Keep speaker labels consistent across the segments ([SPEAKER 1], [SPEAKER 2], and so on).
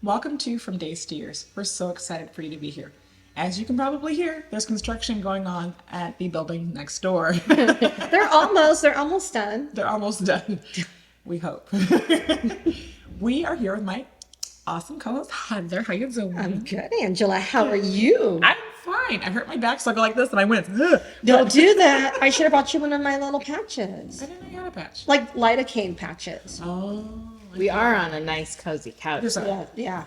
[SPEAKER 1] Welcome to From Days to Years. We're so excited for you to be here. As you can probably hear, there's construction going on at the building next door.
[SPEAKER 2] They're almost done.
[SPEAKER 1] They're almost done. We hope. We are here with my awesome co-host, Heather. How you doing?
[SPEAKER 2] I'm good, Angela. How are you?
[SPEAKER 1] I'm fine. I hurt my back, so I go like this, and I went, ugh.
[SPEAKER 2] Don't do that. I should have brought you one of my little patches.
[SPEAKER 1] I didn't know you had a patch.
[SPEAKER 2] Like lidocaine patches.
[SPEAKER 1] Oh.
[SPEAKER 3] We are on a nice, cozy couch.
[SPEAKER 2] Yeah.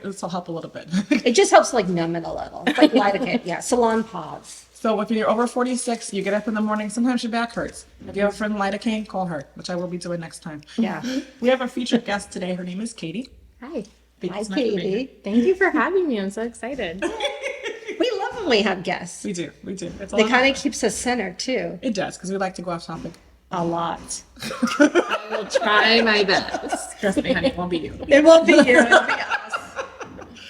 [SPEAKER 1] This will help a little bit.
[SPEAKER 2] It just helps like numb it a little. It's like lidocaine. Yeah. Salon pause.
[SPEAKER 1] So if you're over 46, you get up in the morning, sometimes your back hurts. If you have a friend lidocaine, call her, which I will be doing next time.
[SPEAKER 2] Yeah.
[SPEAKER 1] We have a featured guest today. Her name is Katie.
[SPEAKER 3] Hi.
[SPEAKER 1] Katie's
[SPEAKER 2] Hi,
[SPEAKER 1] not gonna be here.
[SPEAKER 2] Katie.
[SPEAKER 3] Thank you for having me. I'm so excited.
[SPEAKER 2] We love when we have guests.
[SPEAKER 1] We do. It's a
[SPEAKER 2] It
[SPEAKER 1] lot
[SPEAKER 2] kind
[SPEAKER 1] fun.
[SPEAKER 2] of keeps us centered too.
[SPEAKER 1] It does, because we like to go off topic.
[SPEAKER 2] A lot.
[SPEAKER 3] I will try my best.
[SPEAKER 1] Trust me, honey, it won't be you.
[SPEAKER 2] It won't be you. It'll be us.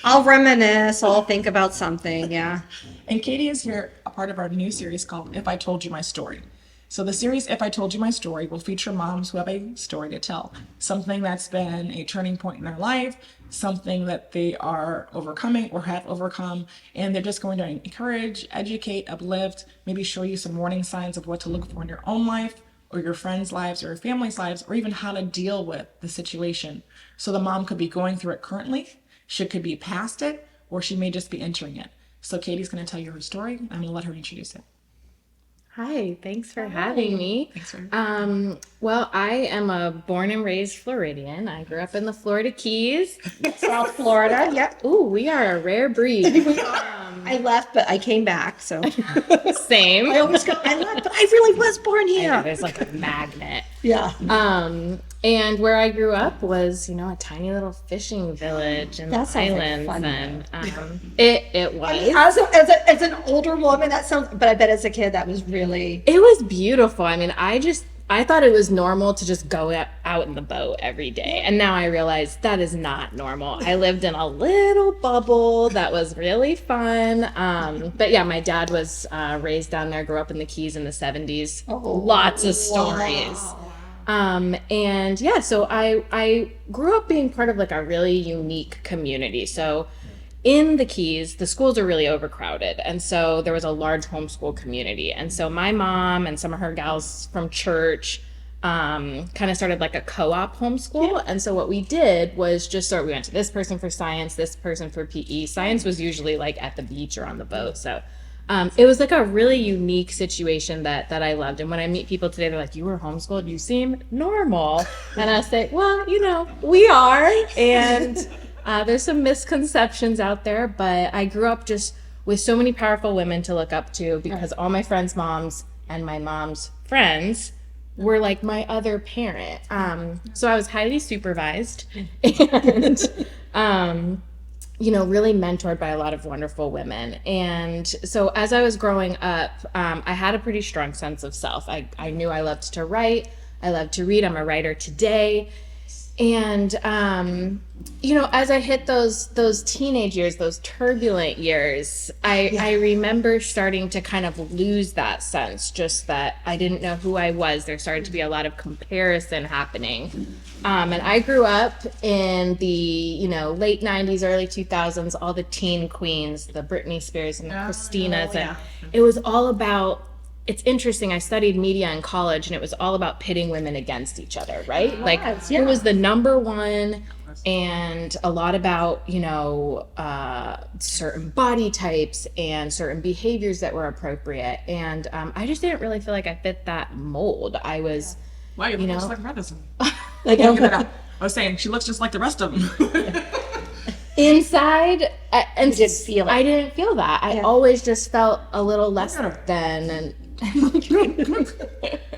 [SPEAKER 2] I'll reminisce. I'll think about something. Yeah.
[SPEAKER 1] And Katie is here, a part of our new series called If I Told You My Story. So the series If I Told You My Story will feature moms who have a story to tell. Something that's been a turning point in their life, something that they are overcoming or have overcome, and they're just going to encourage, educate, uplift, maybe show you some warning signs of what to look for in your own life, or your friends' lives, or your family's lives, or even how to deal with the situation. So the mom could be going through it currently, she could be past it, or she may just be entering it. So Katie's going to tell you her story. I'm going to let her introduce it.
[SPEAKER 3] Hi. Thanks for having me.
[SPEAKER 1] Thanks for
[SPEAKER 3] Well, I am a born and raised Floridian. I grew up in the Florida Keys.
[SPEAKER 2] South Florida. Yep.
[SPEAKER 3] Ooh, we are a rare breed.
[SPEAKER 2] I left, but I came back. So
[SPEAKER 3] Same.
[SPEAKER 2] I almost got. I left, but I really was born
[SPEAKER 3] Yeah,
[SPEAKER 2] here.
[SPEAKER 3] there's like a magnet.
[SPEAKER 2] Yeah.
[SPEAKER 3] And where I grew up was, a tiny little fishing village in
[SPEAKER 2] That
[SPEAKER 3] the
[SPEAKER 2] sounds like
[SPEAKER 3] islands,
[SPEAKER 2] fun.
[SPEAKER 3] and it was.
[SPEAKER 2] I mean, as an older woman, that sounds. But I bet as a kid, that was really.
[SPEAKER 3] It was beautiful. I mean, I thought it was normal to just go out in the boat every day. And now I realize that is not normal. I lived in a little bubble that was really fun. But yeah, my dad was raised down there, grew up in the Keys in the 70s. Lots of stories. And yeah, so I grew up being part of like a really unique community. So in the Keys, the schools are really overcrowded. And so there was a large homeschool community. And so my mom and some of her gals from church kind of started like a co-op homeschool. Yeah. And so what we did was we went to this person for science, this person for PE. Science was usually like at the beach or on the boat. So it was like a really unique situation that I loved. And when I meet people today, they're like, you were homeschooled, you seem normal. And I say, well, we are. And there's some misconceptions out there, but I grew up just with so many powerful women to look up to because all my friends' moms and my mom's friends were like my other parent. So I was highly supervised and, really mentored by a lot of wonderful women. And so as I was growing up, I had a pretty strong sense of self. I knew I loved to write. I loved to read. I'm a writer today. And, as I hit those teenage years, those turbulent years, I remember starting to kind of lose that sense, just that I didn't know who I was. There started to be a lot of comparison happening. And I grew up in the, late 90s, early 2000s, all the teen queens, the Britney Spears and the Christinas. And it was all about, it's interesting. I studied media in college, and it was all about pitting women against each other, right? Who was the number one, and a lot about, certain body types and certain behaviors that were appropriate. And I just didn't really feel like I fit that mold. I was,
[SPEAKER 1] wow, you look just like Madison.
[SPEAKER 2] Like,
[SPEAKER 1] I was saying, she looks just like the rest of them.
[SPEAKER 3] inside, and
[SPEAKER 2] you didn't feel it.
[SPEAKER 3] I didn't feel that. I always just felt a little less than, and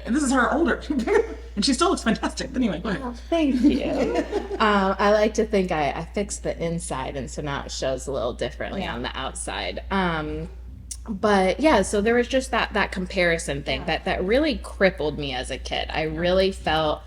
[SPEAKER 1] And this is her older. And she still looks fantastic. But anyway, go ahead.
[SPEAKER 3] oh, thank you. I like to think I fixed the inside, and so now it shows a little differently on the outside. But yeah, so there was just that comparison thing that really crippled me as a kid. I really felt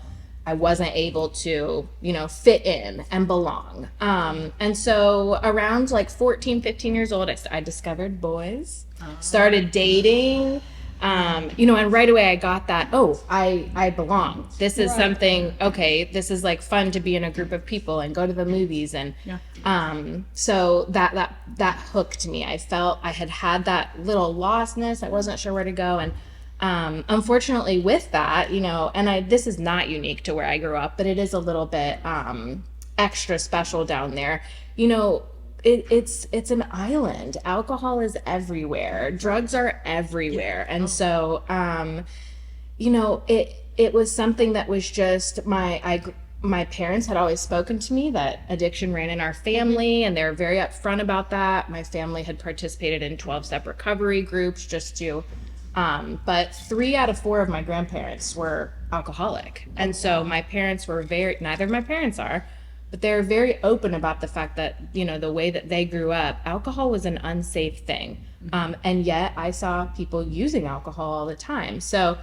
[SPEAKER 3] I wasn't able to, fit in and belong. And so around like 14, 15 years old, I discovered boys, started dating. And right away I got that, oh, I belong. This is something, okay, this is like fun to be in a group of people and go to the movies. And so that hooked me. I felt I had that little lostness. I wasn't sure where to go. And unfortunately with that, and this is not unique to where I grew up, but it is a little bit extra special down there. It's an island. Alcohol is everywhere. Drugs are everywhere. And so, it was something that was just my parents had always spoken to me that addiction ran in our family, and they were very upfront about that. My family had participated in 12-step recovery groups but 3 out of 4 of my grandparents were alcoholic. And so my parents were neither of my parents are, but they're very open about the fact that, the way that they grew up, alcohol was an unsafe thing. And yet I saw people using alcohol all the time. So,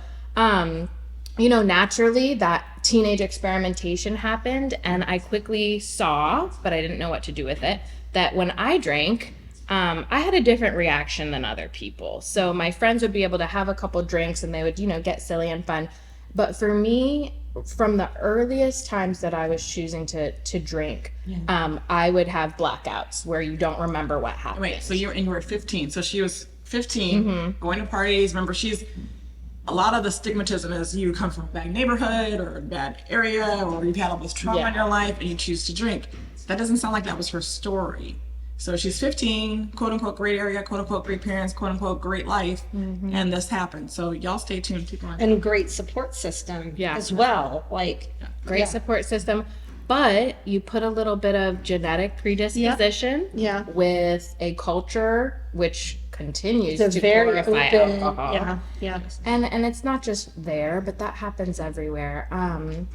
[SPEAKER 3] naturally that teenage experimentation happened, and I quickly saw, but I didn't know what to do with it, that when I drank, I had a different reaction than other people. So my friends would be able to have a couple drinks and they would, get silly and fun. But for me, from the earliest times that I was choosing to drink, I would have blackouts where you don't remember what happened.
[SPEAKER 1] Wait, so you were 15. So she was 15, going to parties. Remember, a lot of the stigmatism is you come from a bad neighborhood or a bad area, or you've had all this trauma in your life and you choose to drink. That doesn't sound like that was her story. So she's 15, quote unquote, great area, quote unquote, great parents, quote unquote, great life. And this happened. So y'all stay tuned. Keep on.
[SPEAKER 2] And great support system as well.
[SPEAKER 3] Great support system. But you put a little bit of genetic predisposition with a culture which continues to glorify alcohol. And it's not just there, but that happens everywhere.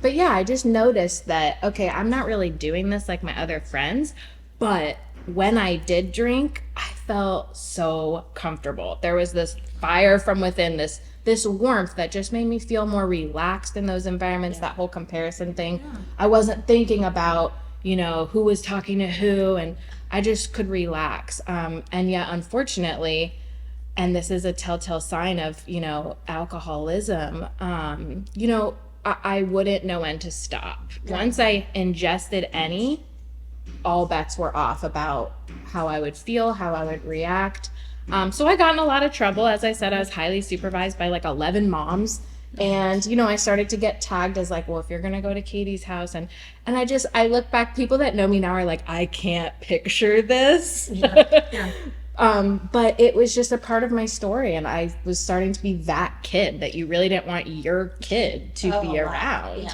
[SPEAKER 3] But I just noticed that, okay, I'm not really doing this like my other friends, but when I did drink, I felt so comfortable. There was this fire from within, this warmth that just made me feel more relaxed in those environments, that whole comparison thing. I wasn't thinking about, who was talking to who, and I just could relax. And yet, unfortunately, and this is a telltale sign of, alcoholism, I wouldn't know when to stop. Once I ingested any, all bets were off about how I would feel, how I would react. So I got in a lot of trouble. As I said, I was highly supervised by 11 moms. And, I started to get tagged as well, if you're going to go to Katie's house. And I look back, people that know me now are like, I can't picture this. But it was just a part of my story. And I was starting to be that kid that you really didn't want your kid to be around.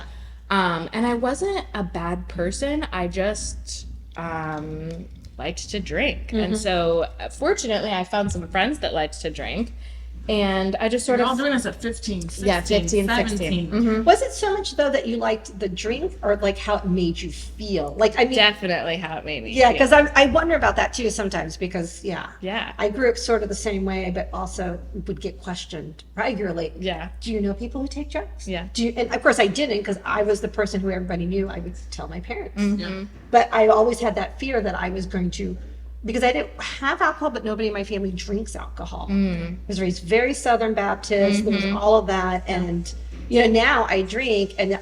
[SPEAKER 3] And I wasn't a bad person. I just liked to drink. And so fortunately I found some friends that liked to drink, and I just sort of...
[SPEAKER 1] You're all doing this at 15, 16,
[SPEAKER 3] 15,
[SPEAKER 1] 17.
[SPEAKER 3] 16.
[SPEAKER 2] Was it so much though that you liked the drink, or how it made you feel?
[SPEAKER 3] Definitely how it made me feel.
[SPEAKER 2] Because I wonder about that too sometimes, because
[SPEAKER 3] Yeah.
[SPEAKER 2] I grew up sort of the same way, but also would get questioned regularly. Do you know people who take drugs? And of course I didn't, because I was the person who everybody knew. I would tell my parents. But I always had that fear that I was going to, because I didn't have alcohol, but nobody in my family drinks alcohol. I was raised very Southern Baptist. There was all of that. And, now I drink, and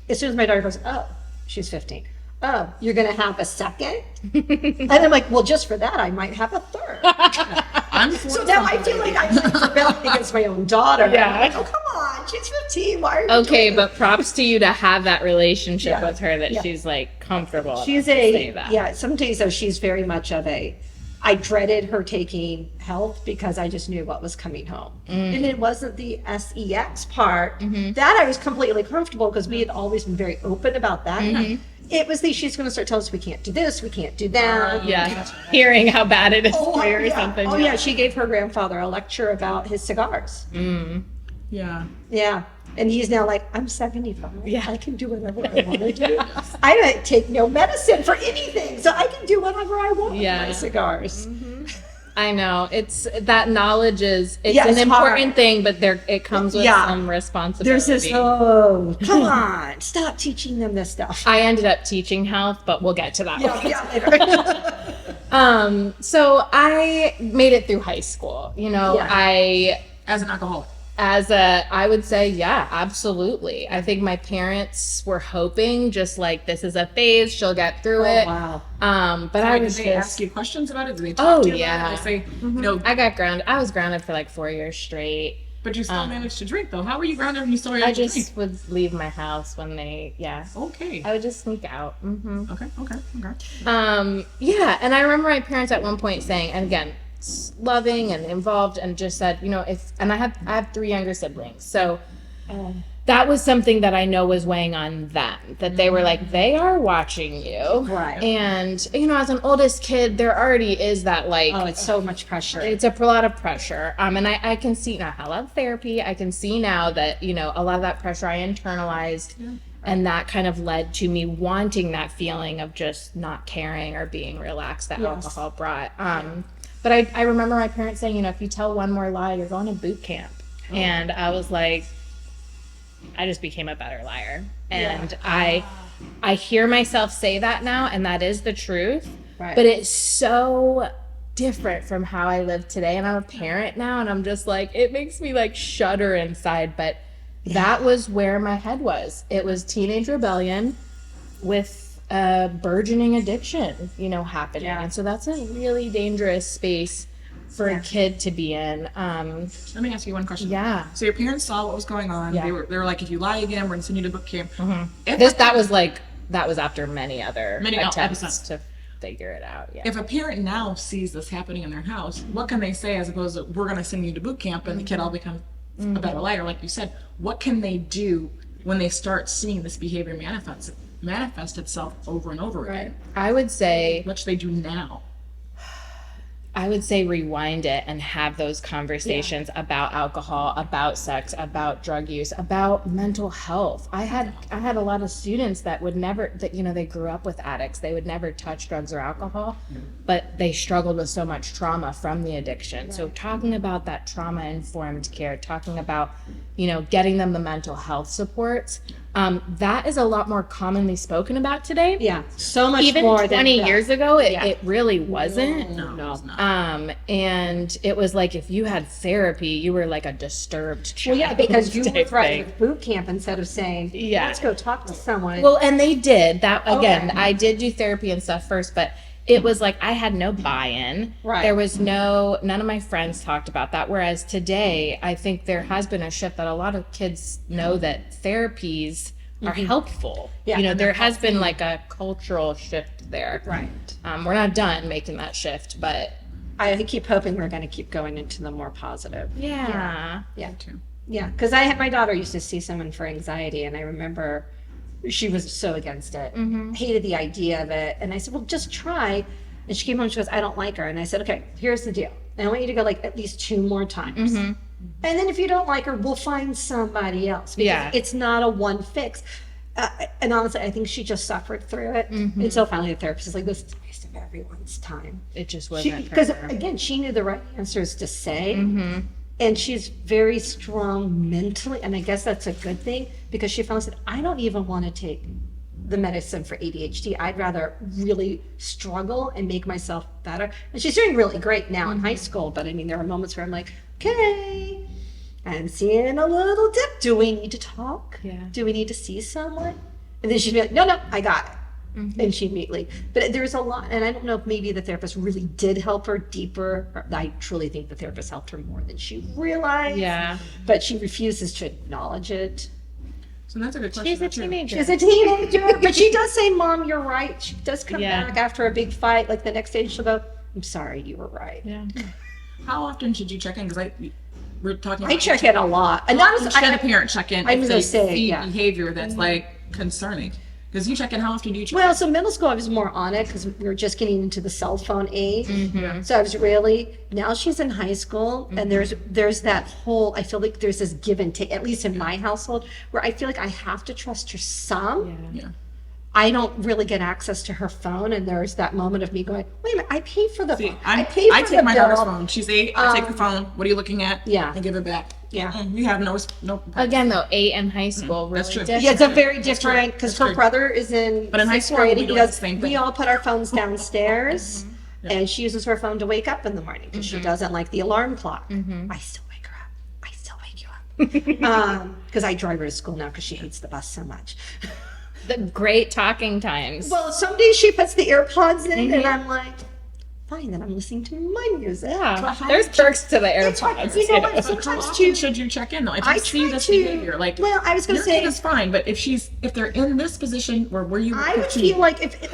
[SPEAKER 2] as soon as my daughter goes, oh, she's 15. Oh, you're going to have a second? And I'm like, well, just for that, I might have a third. So now I feel like I'm rebelling against my own daughter. I'm like, oh, come on, she's 15. Why are you doing
[SPEAKER 3] but props to you to have that relationship with her, that she's comfortable.
[SPEAKER 2] She's
[SPEAKER 3] say that.
[SPEAKER 2] Some days though, she's very much of I dreaded her taking health because I just knew what was coming home. And it wasn't the sex part that I was completely comfortable, because we had always been very open about that. It was she's going to start telling us we can't do this, we can't do that.
[SPEAKER 3] Hearing how bad it is for you or something.
[SPEAKER 2] She gave her grandfather a lecture about his cigars. And he's now like, I'm 75. I can do whatever I want to do. I don't take no medicine for anything, so I can do whatever I want with my cigars.
[SPEAKER 3] I know. It's that knowledge is an important thing, but it comes with some responsibility.
[SPEAKER 2] There's this, oh, come on, stop teaching them this stuff.
[SPEAKER 3] I ended up teaching health, but we'll get to that
[SPEAKER 2] later.
[SPEAKER 3] So I made it through high school.
[SPEAKER 1] As an alcoholic.
[SPEAKER 3] I would say, yeah, absolutely. I think my parents were hoping just like this is a phase, she'll get through it.
[SPEAKER 2] Wow.
[SPEAKER 3] But I was
[SPEAKER 1] Did they
[SPEAKER 3] just,
[SPEAKER 1] ask you questions about it? Did they talk to you
[SPEAKER 3] yeah.
[SPEAKER 1] about it? They say, you know,
[SPEAKER 3] I got grounded. I was grounded for like 4 years straight.
[SPEAKER 1] but you still managed to drink though. How were you grounded when you still
[SPEAKER 3] I
[SPEAKER 1] able to
[SPEAKER 3] just
[SPEAKER 1] drink?
[SPEAKER 3] would leave my house when they,
[SPEAKER 1] Okay.
[SPEAKER 3] I would just sneak out.
[SPEAKER 1] Okay.
[SPEAKER 3] Yeah, and I remember my parents at one point saying, and again, loving and involved, and just said, you know, and I have 3 younger siblings, so that was something that I know was weighing on them. That they were like, they are watching you,
[SPEAKER 2] Right.
[SPEAKER 3] And you know, as an oldest kid, there already is that like,
[SPEAKER 2] Oh, it's so much pressure.
[SPEAKER 3] it's a lot of pressure. And I can see now. I love therapy. I can see now that, you know, a lot of that pressure I internalized. Yeah. And that kind of led to me wanting that feeling of just not caring or being relaxed that alcohol brought. But I remember my parents saying, you know, if you tell one more lie, you're going to boot camp. And I was like, I just became a better liar. And I hear myself say that now, and that is the truth. Right. But it's so different from how I live today. And I'm a parent now, and I'm just like, it makes me like shudder inside. But that was where my head was. It was teenage rebellion with burgeoning addiction, you know, happening. And so that's a really dangerous space for a kid to be in.
[SPEAKER 1] Let me ask you one question.
[SPEAKER 3] Yeah.
[SPEAKER 1] So your parents saw what was going on. They were like, if you lie again, we're gonna send you to boot camp.
[SPEAKER 3] That was after many other attempts
[SPEAKER 1] episodes
[SPEAKER 3] to figure it out. Yeah.
[SPEAKER 1] If a parent now sees this happening in their house, what can they say as opposed to we're gonna send you to boot camp and the kid all becomes a better liar, like you said? What can they do when they start seeing this behavior manifest itself over and over again?
[SPEAKER 3] I would say,
[SPEAKER 1] what should they do now?
[SPEAKER 3] rewind it and have those conversations about alcohol, about sex, about drug use, about mental health. I had a lot of students that would never, that, you know, they grew up with addicts. They would never touch drugs or alcohol, but they struggled with so much trauma from the addiction. So talking about that trauma-informed care, talking about, you know, getting them the mental health supports, that is a lot more commonly spoken about today.
[SPEAKER 2] Yeah, so much
[SPEAKER 3] Even
[SPEAKER 2] more
[SPEAKER 3] 20
[SPEAKER 2] than
[SPEAKER 3] years ago, it really wasn't.
[SPEAKER 1] No.
[SPEAKER 3] And it was like if you had therapy, you were like a disturbed child.
[SPEAKER 2] Well, yeah, because you were
[SPEAKER 3] type
[SPEAKER 2] threatened
[SPEAKER 3] thing.
[SPEAKER 2] with boot camp instead of saying, let's go talk to someone.
[SPEAKER 3] Well, and they did that again. I did do therapy and stuff first, but it was like I had no buy-in.
[SPEAKER 2] Right.
[SPEAKER 3] There was none of my friends talked about that. Whereas today, I think there has been a shift that a lot of kids know that therapies are helpful.
[SPEAKER 2] Yeah,
[SPEAKER 3] you know,
[SPEAKER 2] and
[SPEAKER 3] there has been like a cultural shift there.
[SPEAKER 2] Right.
[SPEAKER 3] We're not done making that shift, but
[SPEAKER 2] I keep hoping we're going to keep going into the more positive.
[SPEAKER 3] yeah.
[SPEAKER 2] Yeah, because my daughter used to see someone for anxiety, and I remember she was so against it, hated the idea of it. And I said, well, just try. And she came home and she goes, I don't like her. And I said, okay, here's the deal. I want you to go like at least 2 more times. And then if you don't like her, we'll find somebody else. Because it's not a one fix. And honestly, I think she just suffered through it. And so finally the therapist is like, this is a waste of everyone's time.
[SPEAKER 3] It just wasn't
[SPEAKER 2] Because again, she knew the right answers to say. And she's very strong mentally. And I guess that's a good thing because she finally said, I don't even want to take the medicine for ADHD. I'd rather really struggle and make myself better. And she's doing really great now in high school. But I mean, there are moments where I'm like, okay, I'm seeing a little dip. Do we need to talk?
[SPEAKER 3] Yeah.
[SPEAKER 2] Do we need to see someone? And then she'd be like, no, I got it. And she immediately, but there's a lot, and I don't know if maybe the therapist really did help her deeper. I truly think the therapist helped her more than she realized.
[SPEAKER 3] Yeah.
[SPEAKER 2] But she refuses to acknowledge it.
[SPEAKER 1] So that's a good question.
[SPEAKER 3] She's a teenager.
[SPEAKER 2] She's a teenager, but she does say, Mom, you're right. She does come back after a big fight. Like the next day she'll go, I'm sorry, you were right.
[SPEAKER 3] Yeah.
[SPEAKER 1] How often should you check in? Because we're talking
[SPEAKER 2] I check in a lot. And not as
[SPEAKER 1] should a parent check in
[SPEAKER 2] I'm
[SPEAKER 1] if
[SPEAKER 2] gonna
[SPEAKER 1] they
[SPEAKER 2] say,
[SPEAKER 1] see
[SPEAKER 2] yeah.
[SPEAKER 1] behavior that's like concerning? Because you check in, how often do you check in?
[SPEAKER 2] Well, so middle school I was more on it because we were just getting into the cell phone age. So I was really, now she's in high school and there's that whole, I feel like there's this give and take, at least in my household, where I feel like I have to trust her some.
[SPEAKER 1] Yeah.
[SPEAKER 2] I don't really get access to her phone, and there's that moment of me going, wait a minute, I pay for the
[SPEAKER 1] See,
[SPEAKER 2] phone.
[SPEAKER 1] I
[SPEAKER 2] pay for
[SPEAKER 1] take
[SPEAKER 2] the
[SPEAKER 1] my
[SPEAKER 2] bill.
[SPEAKER 1] daughter's phone. She's 8. I take the phone. What are you looking at?
[SPEAKER 2] Yeah.
[SPEAKER 1] And give it back.
[SPEAKER 2] Yeah.
[SPEAKER 1] You have no.
[SPEAKER 3] Again, though, 8 in high school, really
[SPEAKER 1] That's true.
[SPEAKER 3] different.
[SPEAKER 2] Yeah, it's a very different, because her brother is in
[SPEAKER 1] But in high
[SPEAKER 2] 6th
[SPEAKER 1] school,
[SPEAKER 2] grade,
[SPEAKER 1] we
[SPEAKER 2] and
[SPEAKER 1] do
[SPEAKER 2] he
[SPEAKER 1] the
[SPEAKER 2] does,
[SPEAKER 1] same
[SPEAKER 2] we
[SPEAKER 1] thing.
[SPEAKER 2] all put our phones downstairs, and she uses her phone to wake up in the morning, because she doesn't like the alarm clock. I still wake her up. I Because I drive her to school now because she hates the bus so much.
[SPEAKER 3] The great talking times.
[SPEAKER 2] Well, some days she puts the AirPods in, and I'm like, fine, then I'm listening to my music.
[SPEAKER 3] Yeah, there's perks to the AirPods.
[SPEAKER 2] You know what?
[SPEAKER 1] How
[SPEAKER 2] Sometimes
[SPEAKER 1] often
[SPEAKER 2] too.
[SPEAKER 1] should you check in though? If
[SPEAKER 2] I
[SPEAKER 1] you see
[SPEAKER 2] try
[SPEAKER 1] this
[SPEAKER 2] to-
[SPEAKER 1] behavior, like,
[SPEAKER 2] well, I was gonna
[SPEAKER 1] your
[SPEAKER 2] say-
[SPEAKER 1] kid is fine, but if they're in this position where you
[SPEAKER 2] I would
[SPEAKER 1] 15,
[SPEAKER 2] feel like if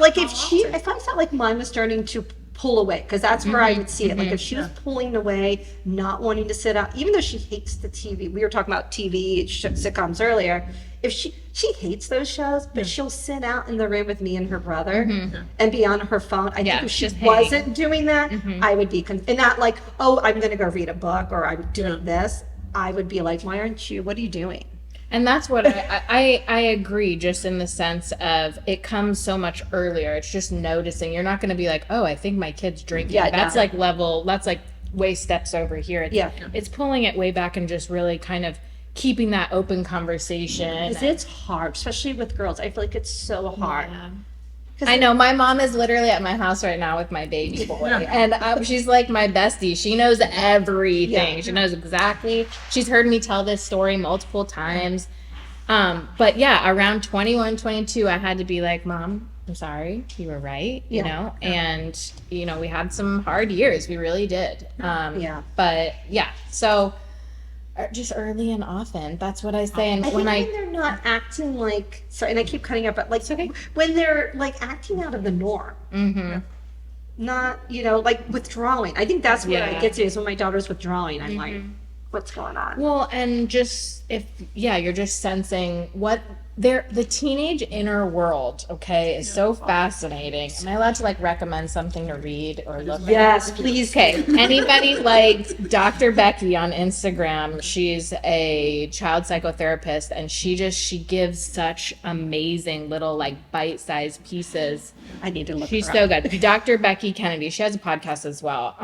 [SPEAKER 2] I felt like mine was starting to pull away, because that's where I would see it. Like if she was pulling away, not wanting to sit out, even though she hates the TV. We were talking about TV sitcoms earlier. If she hates those shows, but she'll sit out in the room with me and her brother and be on her phone. I think if she
[SPEAKER 3] just
[SPEAKER 2] wasn't doing that, I would be and not like, oh, I'm going to go read a book or I'm doing this. I would be like, why aren't you? What are you doing?
[SPEAKER 3] And that's what I agree, just in the sense of it comes so much earlier. It's just noticing. You're not going to be like, oh, I think my kid's drinking.
[SPEAKER 2] Yeah,
[SPEAKER 3] that's
[SPEAKER 2] no.
[SPEAKER 3] that's like way steps over here. It's pulling it way back and just really kind of keeping that open conversation.
[SPEAKER 2] Because it's hard, especially with girls. I feel like it's so hard.
[SPEAKER 3] Yeah. I know my mom is literally at my house right now with my baby boy, and she's like my bestie. She knows everything. She knows exactly. She's heard me tell this story multiple times. But yeah, around 21, 22, I had to be like, Mom, I'm sorry, you were right, you know? And, you know, we had some hard years. We really did. But yeah, so just early and often. That's what I say. And
[SPEAKER 2] when they're not acting like, sorry, and I keep cutting up, but like, when they're like acting out of the norm, not, you know, like withdrawing. I think that's what I get to is when my daughter's withdrawing. I'm like, what's going on?
[SPEAKER 3] Well, and just you're just sensing what the teenage inner world, okay, is so fascinating. Am I allowed to like recommend something to read or look at?
[SPEAKER 2] Yes, please.
[SPEAKER 3] Okay, anybody like Dr. Becky on Instagram? She's a child psychotherapist, and she gives such amazing little like bite-sized pieces.
[SPEAKER 2] I need to look.
[SPEAKER 3] She's so good. Dr. Becky Kennedy. She has a podcast as well.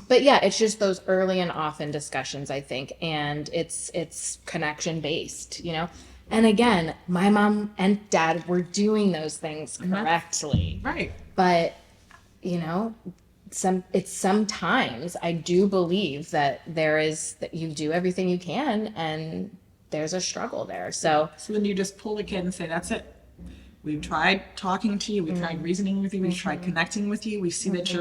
[SPEAKER 3] But yeah, it's just those early and often discussions, I think, and it's connection based, you know. And again, my mom and dad were doing those things correctly.
[SPEAKER 1] right?
[SPEAKER 3] But you know, sometimes I do believe that that you do everything you can, and there's a struggle there. So
[SPEAKER 1] then you just pull the kid and say, that's it. We've tried talking to you. We've tried reasoning with you. We've tried connecting with you. We see that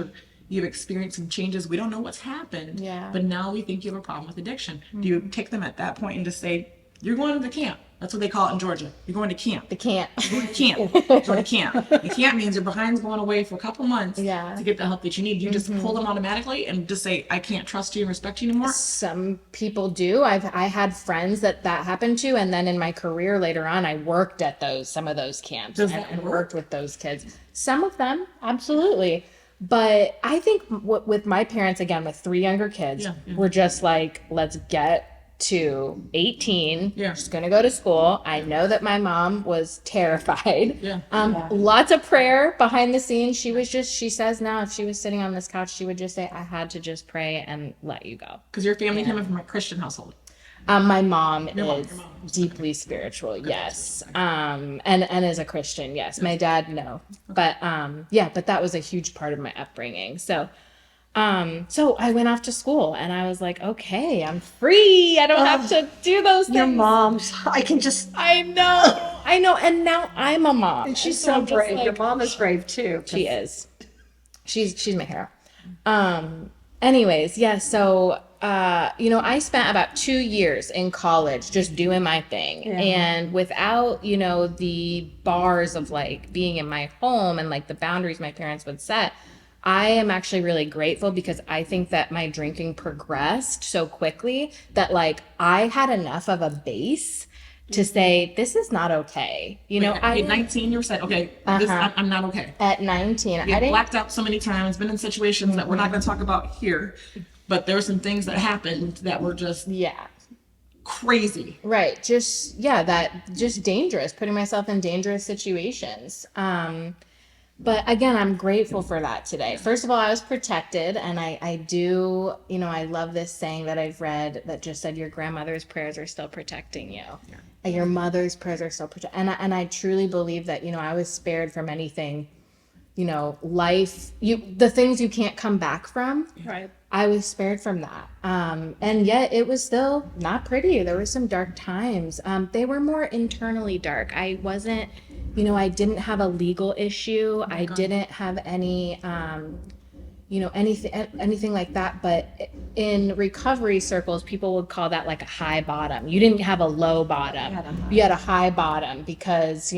[SPEAKER 1] you've experienced some changes. We don't know what's happened. But now we think you have a problem with addiction. Do you take them at that point and just say, you're going to the camp? That's what they call it in Georgia. You're going to camp.
[SPEAKER 3] the camp.
[SPEAKER 1] You're going to camp. You're going to camp. The camp means your behind's going away for a couple months to get the help that you need. You just pull them automatically and just say, I can't trust you and respect you anymore.
[SPEAKER 3] Some people do. I had friends that happened to, and then in my career later on, I worked at some of those camps and worked with those kids. Some of them, absolutely. But I think with my parents, again, with 3 younger kids, we're just like, let's get to 18, just gonna go to school. I know that my mom was terrified. Lots of prayer behind the scenes. She says now, if she was sitting on this couch, she would just say, I had to just pray and let you go.
[SPEAKER 1] Because your family came from a Christian household.
[SPEAKER 3] My mom is deeply spiritual, yes. And is a Christian, yes. My dad, no. But but that was a huge part of my upbringing. So I went off to school, and I was like, okay, I'm free. I don't have to do those things.
[SPEAKER 2] Your mom's.
[SPEAKER 3] I know. And now I'm a mom.
[SPEAKER 2] And she's
[SPEAKER 3] so
[SPEAKER 2] so brave. Your mom is brave too.
[SPEAKER 3] She is. She's my hero. Anyways, yeah. So, I spent about 2 years in college just doing my thing, and without, the bars of like being in my home and like the boundaries my parents would set. I am actually really grateful because I think that my drinking progressed so quickly that like I had enough of a base to say, this is not okay.
[SPEAKER 1] At 19, you said, okay, I'm not okay.
[SPEAKER 3] At 19,
[SPEAKER 1] I didn't blacked out so many times, been in situations that we're not going to talk about here, but there were some things that happened that were just crazy.
[SPEAKER 3] Right. Just dangerous, putting myself in dangerous situations. But again, I'm grateful for that today. First of all, I was protected, and I do, I love this saying that I've read that just said your grandmother's prayers are still protecting you. And your mother's prayers are still protecting. And I truly believe that, I was spared from anything, life, the things you can't come back from.
[SPEAKER 2] Right.
[SPEAKER 3] I was spared from that. And yet it was still not pretty. There were some dark times. They were more internally dark. I wasn't, I didn't have a legal issue. I didn't have any, anything like that. But in recovery circles, people would call that like a high bottom. You didn't have a low bottom. You had a high bottom because,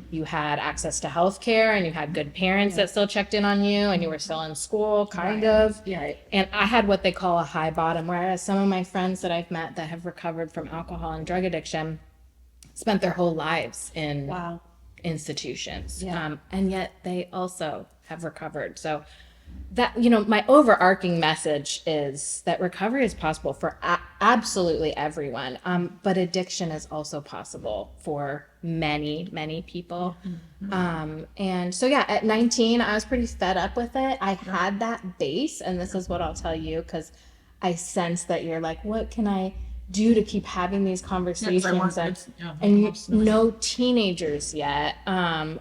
[SPEAKER 3] you had access to health care and you had good parents that still checked in on you and you were still in school, kind of.
[SPEAKER 2] Yeah.
[SPEAKER 3] And I had what they call a high bottom, whereas some of my friends that I've met that have recovered from alcohol and drug addiction spent their whole lives in institutions.
[SPEAKER 2] Yeah.
[SPEAKER 3] And yet they also have recovered. So that, my overarching message is that recovery is possible for absolutely everyone. But addiction is also possible for many, many people. And so, at 19, I was pretty fed up with it. I had that base, and this is what I'll tell you, because I sense that you're like, what can I do to keep having these conversations? No teenagers yet.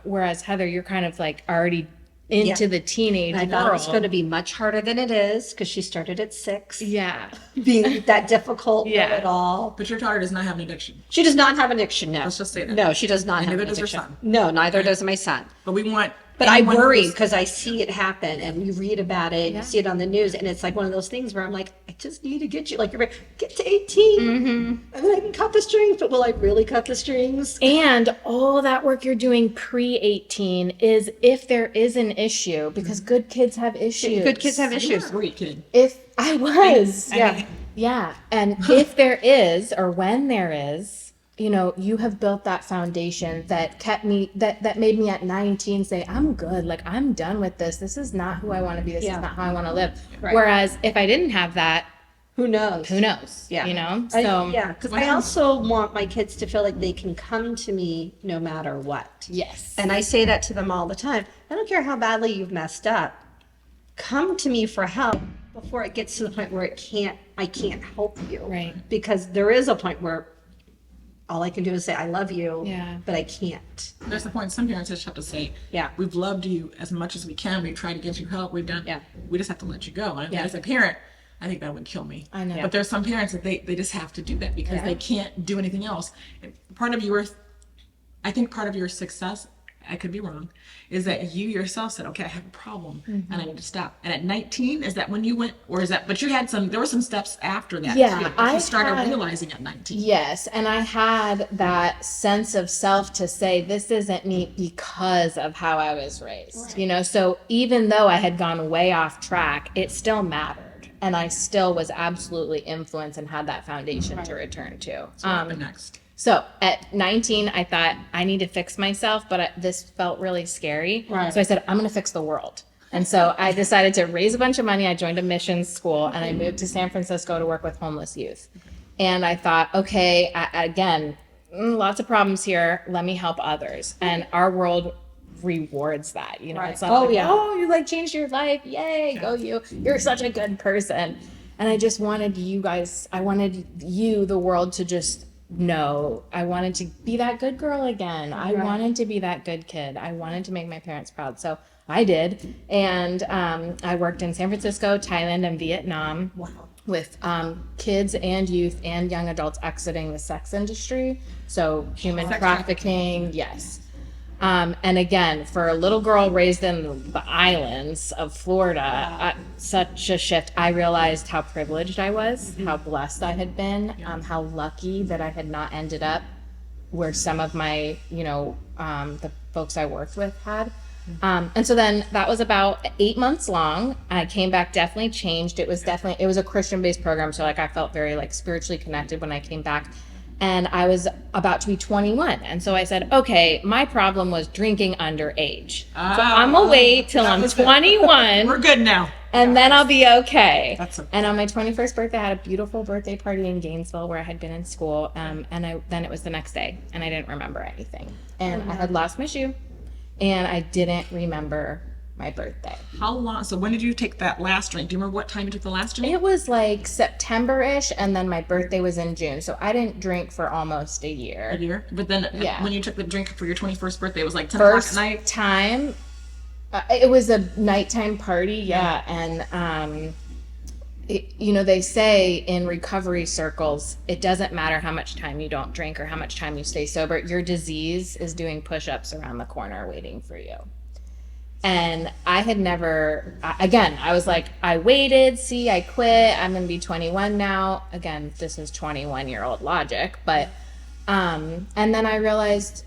[SPEAKER 3] Whereas Heather, you're kind of like already into the teenage
[SPEAKER 2] I
[SPEAKER 3] world.
[SPEAKER 2] thought it was going to be much harder than it is because she started at 6.
[SPEAKER 3] Yeah.
[SPEAKER 2] Being that difficult at all.
[SPEAKER 1] But your daughter does not have an addiction.
[SPEAKER 2] She does not have an addiction, no.
[SPEAKER 1] Let's just say that.
[SPEAKER 2] No, she does not
[SPEAKER 1] And
[SPEAKER 2] have
[SPEAKER 1] neither
[SPEAKER 2] an
[SPEAKER 1] does her
[SPEAKER 2] addiction.
[SPEAKER 1] son.
[SPEAKER 2] No, neither does my son.
[SPEAKER 1] But we want.
[SPEAKER 2] But I
[SPEAKER 1] anyone
[SPEAKER 2] worry
[SPEAKER 1] who's-
[SPEAKER 2] because I see it happen and you read about it and you see it on the news and it's like one of those things where I'm like, I just need to get you, like, you're get to 18 and then I can cut the strings, but will I really cut the strings?
[SPEAKER 3] And all that work you're doing pre-18 is if there is an issue, because good kids have issues.
[SPEAKER 2] Good kids have
[SPEAKER 1] You're
[SPEAKER 2] issues.
[SPEAKER 1] a great kid.
[SPEAKER 3] If I was,
[SPEAKER 2] Yeah.
[SPEAKER 3] yeah. And if there is, or when there is, you have built that foundation that kept me, that made me at 19 say, I'm good. Like, I'm done with this. This is not who I want to be. This is not how I want to live.
[SPEAKER 2] Right.
[SPEAKER 3] Whereas if I didn't have that,
[SPEAKER 2] Who knows?
[SPEAKER 3] who knows?
[SPEAKER 2] Yeah.
[SPEAKER 3] So
[SPEAKER 2] Because I also want my kids to feel like they can come to me no matter what.
[SPEAKER 3] yes.
[SPEAKER 2] And I say that to them all the time. I don't care how badly you've messed up. Come to me for help before it gets to the point where I can't help you.
[SPEAKER 3] Right.
[SPEAKER 2] Because there is a point where all I can do is say, I love you, but I can't.
[SPEAKER 1] There's the point. Some parents just have to say,
[SPEAKER 2] Yeah.
[SPEAKER 1] we've loved you as much as we can. We've tried to get you help. We've done.
[SPEAKER 2] Yeah.
[SPEAKER 1] We just have to let you go. And as a parent, I think that would kill me.
[SPEAKER 3] I know.
[SPEAKER 1] But there's some parents that they just have to do that because they can't do anything else. And I think part of your success, I could be wrong, is that you yourself said, okay, I have a problem and I need to stop. And at 19, is that when you went, or is that, but there were some steps after that.
[SPEAKER 3] Yeah,
[SPEAKER 1] too, that
[SPEAKER 3] I
[SPEAKER 1] you started
[SPEAKER 3] had-
[SPEAKER 1] realizing at 19.
[SPEAKER 3] Yes, and I had that sense of self to say, this isn't me because of how I was raised, so even though I had gone way off track, it still mattered, and I still was absolutely influenced and had that foundation to return to.
[SPEAKER 1] So what happened next?
[SPEAKER 3] So at 19, I thought I need to fix myself, but this felt really scary.
[SPEAKER 2] Right.
[SPEAKER 3] So I said, I'm going to fix the world. And so I decided to raise a bunch of money. I joined a missions school and I moved to San Francisco to work with homeless youth. And I thought, okay, again, lots of problems here. Let me help others. And our world rewards that. It's not you like changed your life. Yay, go you. You're such a good person. And I just wanted I wanted you, the world, to just know I wanted to be that good girl again. I wanted to be that good kid. I wanted to make my parents proud. So I did. And I worked in San Francisco, Thailand, and Vietnam with kids and youth and young adults exiting the sex industry. So human trafficking, yes. And again, for a little girl raised in the islands of Florida, such a shift. I realized how privileged I was, how blessed I had been, how lucky that I had not ended up where some of my, the folks I worked with had. And so then that was about 8 months long. I came back definitely changed. It was a Christian-based program. So I felt very spiritually connected when I came back. And I was about to be 21. And so I said, okay, my problem was drinking underage. So I'm going to wait till I'm 21.
[SPEAKER 1] We're good now.
[SPEAKER 3] And then I'll be okay.
[SPEAKER 1] That's okay.
[SPEAKER 3] And on my 21st birthday, I had a beautiful birthday party in Gainesville where I had been in school. And then it was the next day and I didn't remember anything. And I had lost my shoe and I didn't remember my birthday.
[SPEAKER 1] How long? So when did you take that last drink? Do you remember what time you took the last drink?
[SPEAKER 3] It was September-ish, and then my birthday was in June. So I didn't drink for almost a year.
[SPEAKER 1] A year? But then when you took the drink for your 21st birthday, it was 10 o'clock at night?
[SPEAKER 3] Time, it was a nighttime party, and they say in recovery circles, it doesn't matter how much time you don't drink or how much time you stay sober. Your disease is doing push-ups around the corner waiting for you. And I had never, again, I was like, I waited, I quit. I'm going to be 21 now. Again, this is 21-year-old logic. But, and then I realized,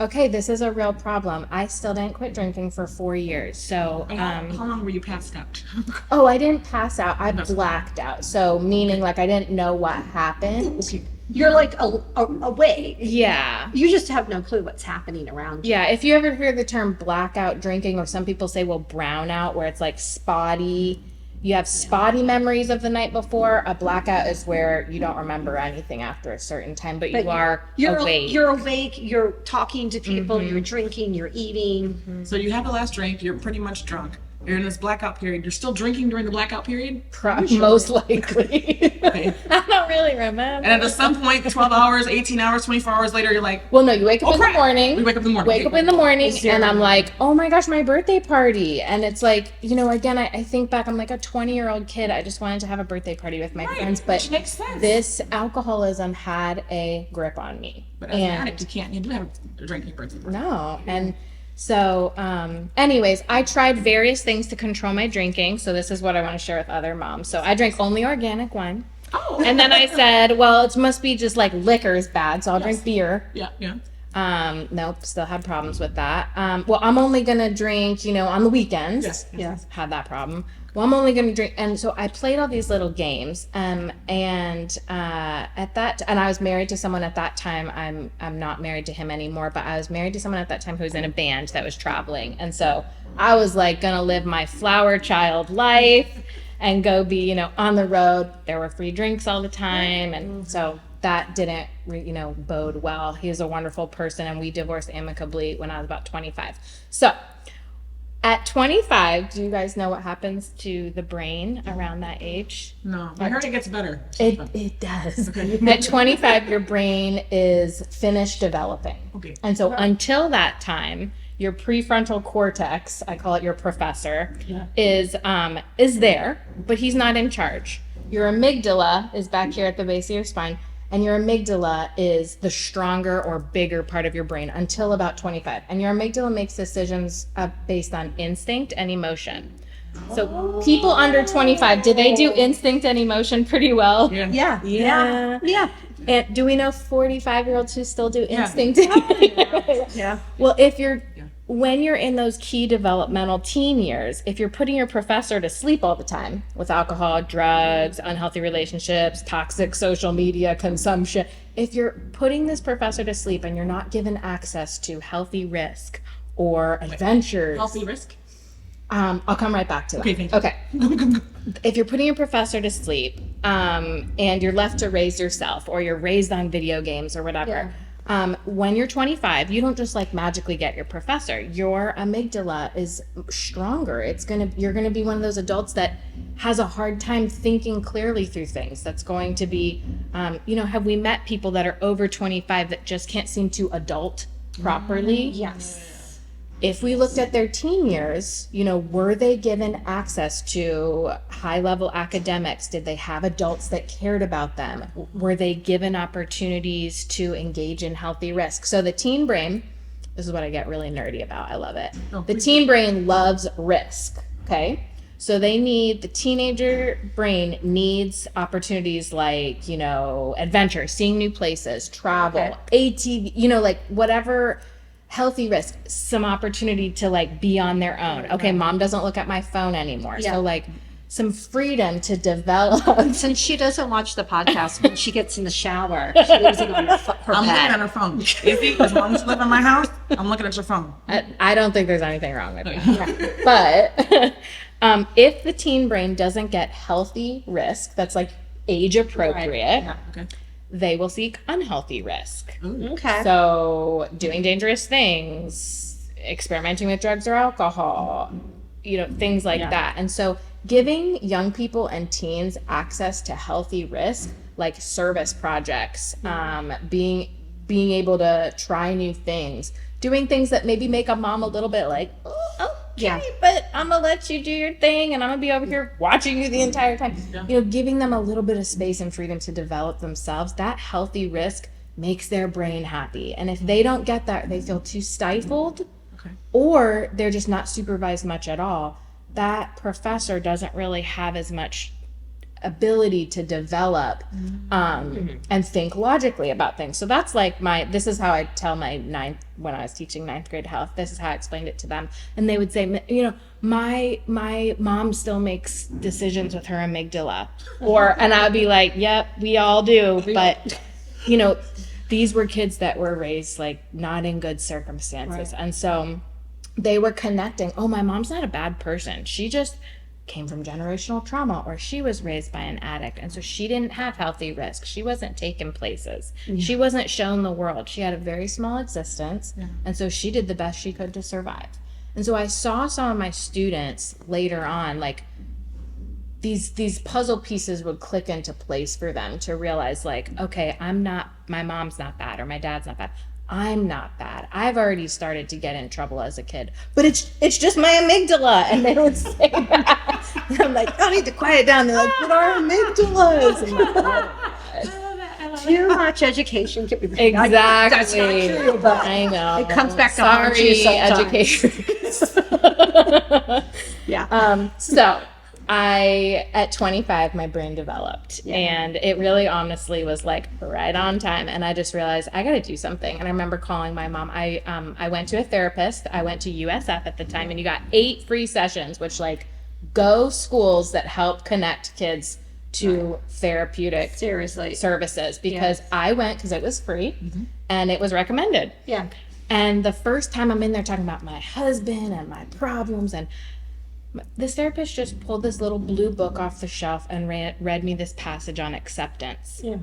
[SPEAKER 3] okay, this is a real problem. I still didn't quit drinking for 4 years. So,
[SPEAKER 1] how long were you passed out?
[SPEAKER 3] Oh, I didn't pass out. I blacked out. So, meaning like I didn't know what happened.
[SPEAKER 2] You're like awake.
[SPEAKER 3] Yeah.
[SPEAKER 2] You just have no clue what's happening around you.
[SPEAKER 3] Yeah. If you ever hear the term blackout drinking, or some people say, well, brownout, where it's like spotty, you have spotty memories of the night before. A blackout is where you don't remember anything after a certain time, but you are awake.
[SPEAKER 2] You're awake. You're talking to people. You're drinking. You're eating.
[SPEAKER 1] So you have the last drink. You're pretty much drunk. You're in this blackout period. You're still drinking during the blackout period?
[SPEAKER 3] Most likely.
[SPEAKER 1] Okay.
[SPEAKER 3] I don't really remember.
[SPEAKER 1] And at some point, 12 hours, 18 hours, 24 hours later, you're like,
[SPEAKER 3] well, no, you wake up in the morning.
[SPEAKER 1] We wake up in the morning.
[SPEAKER 3] Wake up in the morning, and I'm like, oh my gosh, my birthday party. And it's like, again, I think back, I'm like a 20-year-old kid. I just wanted to have a birthday party with my friends. But
[SPEAKER 1] which makes sense.
[SPEAKER 3] This alcoholism had a grip on me.
[SPEAKER 1] But as an addict, you do have a drinking birthday party.
[SPEAKER 3] No. And so, anyways, I tried various things to control my drinking. So this is what I want to share with other moms. So I drank only organic wine.
[SPEAKER 1] Oh.
[SPEAKER 3] And then I said, well, it must be just like liquor is bad. So I'll drink beer.
[SPEAKER 1] Yeah.
[SPEAKER 3] Nope, still had problems with that. Well, I'm only going to drink, on the weekends.
[SPEAKER 1] Yes.
[SPEAKER 3] Had that problem. Well, I'm only going to drink. And so I played all these little games. And I was married to someone at that time. I'm not married to him anymore, but I was married to someone at that time who was in a band that was traveling. And so I was like going to live my flower child life and go be, on the road. There were free drinks all the time. And so that didn't, bode well. He was a wonderful person, and we divorced amicably when I was about 25. So at 25, do you guys know what happens to the brain around that age?
[SPEAKER 1] No, I heard it gets better.
[SPEAKER 3] It does.
[SPEAKER 1] Okay.
[SPEAKER 3] At 25, your brain is finished developing.
[SPEAKER 1] Okay.
[SPEAKER 3] And so until that time, your prefrontal cortex, I call it your professor, is there, but he's not in charge. Your amygdala is back here at the base of your spine, and your amygdala is the stronger or bigger part of your brain until about 25. And your amygdala makes decisions based on instinct and emotion. So people under 25, do they do instinct and emotion pretty well?
[SPEAKER 2] Yeah.
[SPEAKER 3] And do we know 45-year-olds who still do instinct?
[SPEAKER 2] Yeah.
[SPEAKER 3] Well, when you're in those key developmental teen years, if you're putting your professor to sleep all the time with alcohol, drugs, unhealthy relationships, toxic social media consumption, if you're putting this professor to sleep and you're not given access to healthy risk or adventures.
[SPEAKER 1] Healthy risk?
[SPEAKER 3] I'll come right back to that.
[SPEAKER 1] Okay, thank you.
[SPEAKER 3] Okay. If you're putting your professor to sleep and you're left to raise yourself, or you're raised on video games or whatever, when you're 25, you don't just like magically get your professor. Your amygdala is stronger. You're gonna be one of those adults that has a hard time thinking clearly through things. That's going to be, have we met people that are over 25 that just can't seem to adult properly?
[SPEAKER 2] Yes.
[SPEAKER 3] If we looked at their teen years, were they given access to high-level academics? Did they have adults that cared about them? Were they given opportunities to engage in healthy risk? So the teen brain, this is what I get really nerdy about. I love it. The teen brain loves risk, okay? So the teenager brain needs opportunities like, adventure, seeing new places, travel, ATV, like whatever. Healthy risk, some opportunity to like be on their own. Okay, mom doesn't look at my phone anymore. So like some freedom to develop.
[SPEAKER 2] Since she doesn't watch the podcast, when she gets in the shower, she leaves it on her
[SPEAKER 1] I'm looking
[SPEAKER 2] bed.
[SPEAKER 1] at her phone. As long as you live in my house, I'm looking at your phone.
[SPEAKER 3] I don't think there's anything wrong with it. But if the teen brain doesn't get healthy risk, that's like age appropriate,
[SPEAKER 1] Okay.
[SPEAKER 3] they will seek unhealthy risk.
[SPEAKER 2] Okay.
[SPEAKER 3] So doing dangerous things, experimenting with drugs or alcohol, things like that. And so giving young people and teens access to healthy risk, like service projects, being able to try new things, doing things that maybe make a mom a little bit like,
[SPEAKER 2] Yeah.
[SPEAKER 3] but I'm gonna let you do your thing and I'm gonna be over here watching you the entire time. Giving them a little bit of space and freedom to develop themselves, that healthy risk makes their brain happy. And if they don't get that, they feel too stifled, or they're just not supervised much at all, that professor doesn't really have as much ability to develop and think logically about things. So that's like this is how I tell when I was teaching ninth grade health, this is how I explained it to them. And they would say, my mom still makes decisions with her amygdala. And I would be like, yep, we all do. But, these were kids that were raised like not in good circumstances. Right. And so they were connecting, oh, my mom's not a bad person. She just came from generational trauma, or she was raised by an addict, and so she didn't have healthy risk. She wasn't taken places. She wasn't shown the world. She had a very small existence, and so she did the best she could to survive. And so I saw some of my students later on, like these puzzle pieces would click into place for them to realize, like, okay, my mom's not bad, or my dad's not bad. I'm not bad. I've already started to get in trouble as a kid, but it's just my amygdala. And they would say that. And I'm like, I need to quiet down. They're like, but our amygdalas.
[SPEAKER 2] Too much education can be
[SPEAKER 3] exactly.
[SPEAKER 2] That's not true, but
[SPEAKER 3] I know.
[SPEAKER 2] it comes back to haunt you sometimes.
[SPEAKER 3] Education.
[SPEAKER 2] Yeah.
[SPEAKER 3] So at 25, my brain developed, and it really honestly was like right on time. And I just realized I got to do something. And I remember calling my mom. I went to a therapist. I went to USF at the time, and you got 8 free sessions, which like go schools that help connect kids to therapeutic services, because I went because it was free and it was recommended.
[SPEAKER 2] Yeah.
[SPEAKER 3] And the first time I'm in there talking about my husband and my problems, and this therapist just pulled this little blue book off the shelf and read me this passage on acceptance.
[SPEAKER 2] Yeah.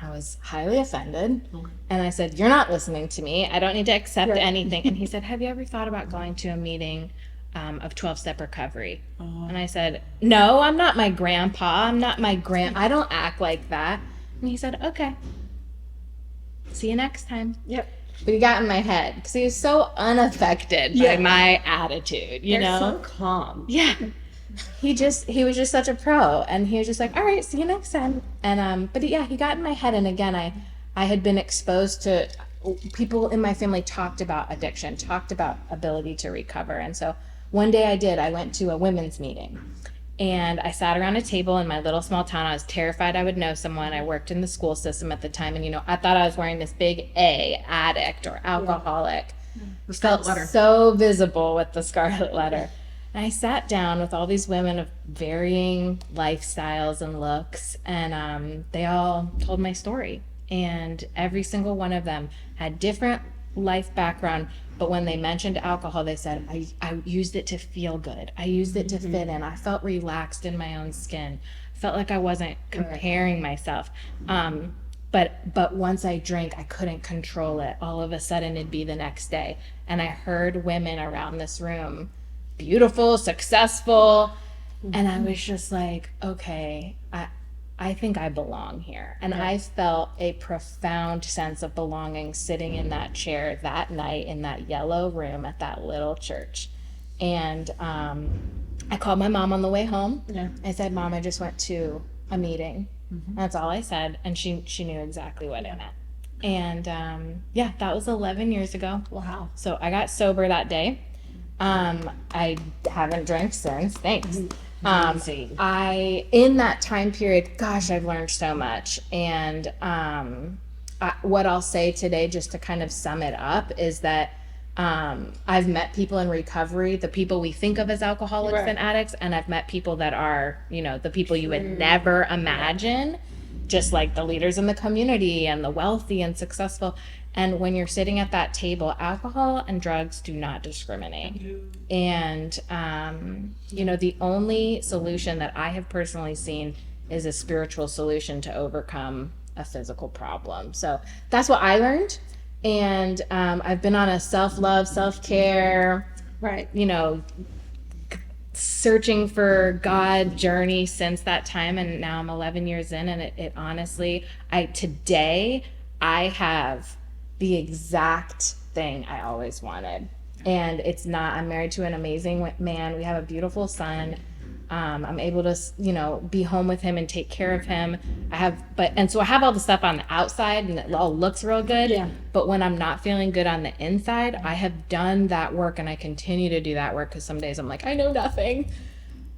[SPEAKER 3] I was highly offended. And I said, you're not listening to me. I don't need to accept anything. And he said, have you ever thought about going to a meeting of 12-step recovery? And I said, no, I'm not my grandpa. I'm not my I don't act like that. And he said, okay. See you next time.
[SPEAKER 2] Yep.
[SPEAKER 3] But he got in my head because he was so unaffected by my attitude, you know?
[SPEAKER 2] So calm.
[SPEAKER 3] Yeah. He was just such a pro, and he was just like, all right, see you next time. And, but he got in my head. And again, I had been exposed to people in my family talked about addiction, talked about ability to recover. And so one day I went to a women's meeting, and I sat around a table in my little small town. I was terrified I would know someone. I worked in the school system at the time, and I thought I was wearing this big A, addict or alcoholic.
[SPEAKER 1] The scarlet letter.
[SPEAKER 3] So visible with the scarlet letter. And I sat down with all these women of varying lifestyles and looks, and they all told my story. And every single one of them had different life background, but when they mentioned alcohol, they said, I used it to feel good. I used it to fit in. I felt relaxed in my own skin. Felt like I wasn't comparing myself. But once I drank, I couldn't control it. All of a sudden, it'd be the next day. And I heard women around this room, beautiful, successful, and I was just like, okay, I think I belong here. And I felt a profound sense of belonging sitting in that chair that night in that yellow room at that little church. And I called my mom on the way home. Yeah. I said, Mom, I just went to a meeting. That's all I said. And she knew exactly what it meant. And that was 11 years ago.
[SPEAKER 2] Wow.
[SPEAKER 3] So I got sober that day. I haven't drank since. Thanks. In that time period, gosh, I've learned so much. And what I'll say today, just to kind of sum it up, is that I've met people in recovery, the people we think of as alcoholics and addicts, and I've met people that are, the people you would never imagine, just like the leaders in the community and the wealthy and successful. And when you're sitting at that table, alcohol and drugs do not discriminate. And, the only solution that I have personally seen is a spiritual solution to overcome a physical problem. So that's what I learned. And I've been on a self-love, self-care, searching for God journey since that time. And now I'm 11 years in, and it honestly, today I have the exact thing I always wanted. And it's not, I'm married to an amazing man. We have a beautiful son. I'm able to, be home with him and take care of him. So I have all the stuff on the outside and it all looks real good.
[SPEAKER 2] Yeah.
[SPEAKER 3] But when I'm not feeling good on the inside, I have done that work and I continue to do that work because some days I'm like, I know nothing.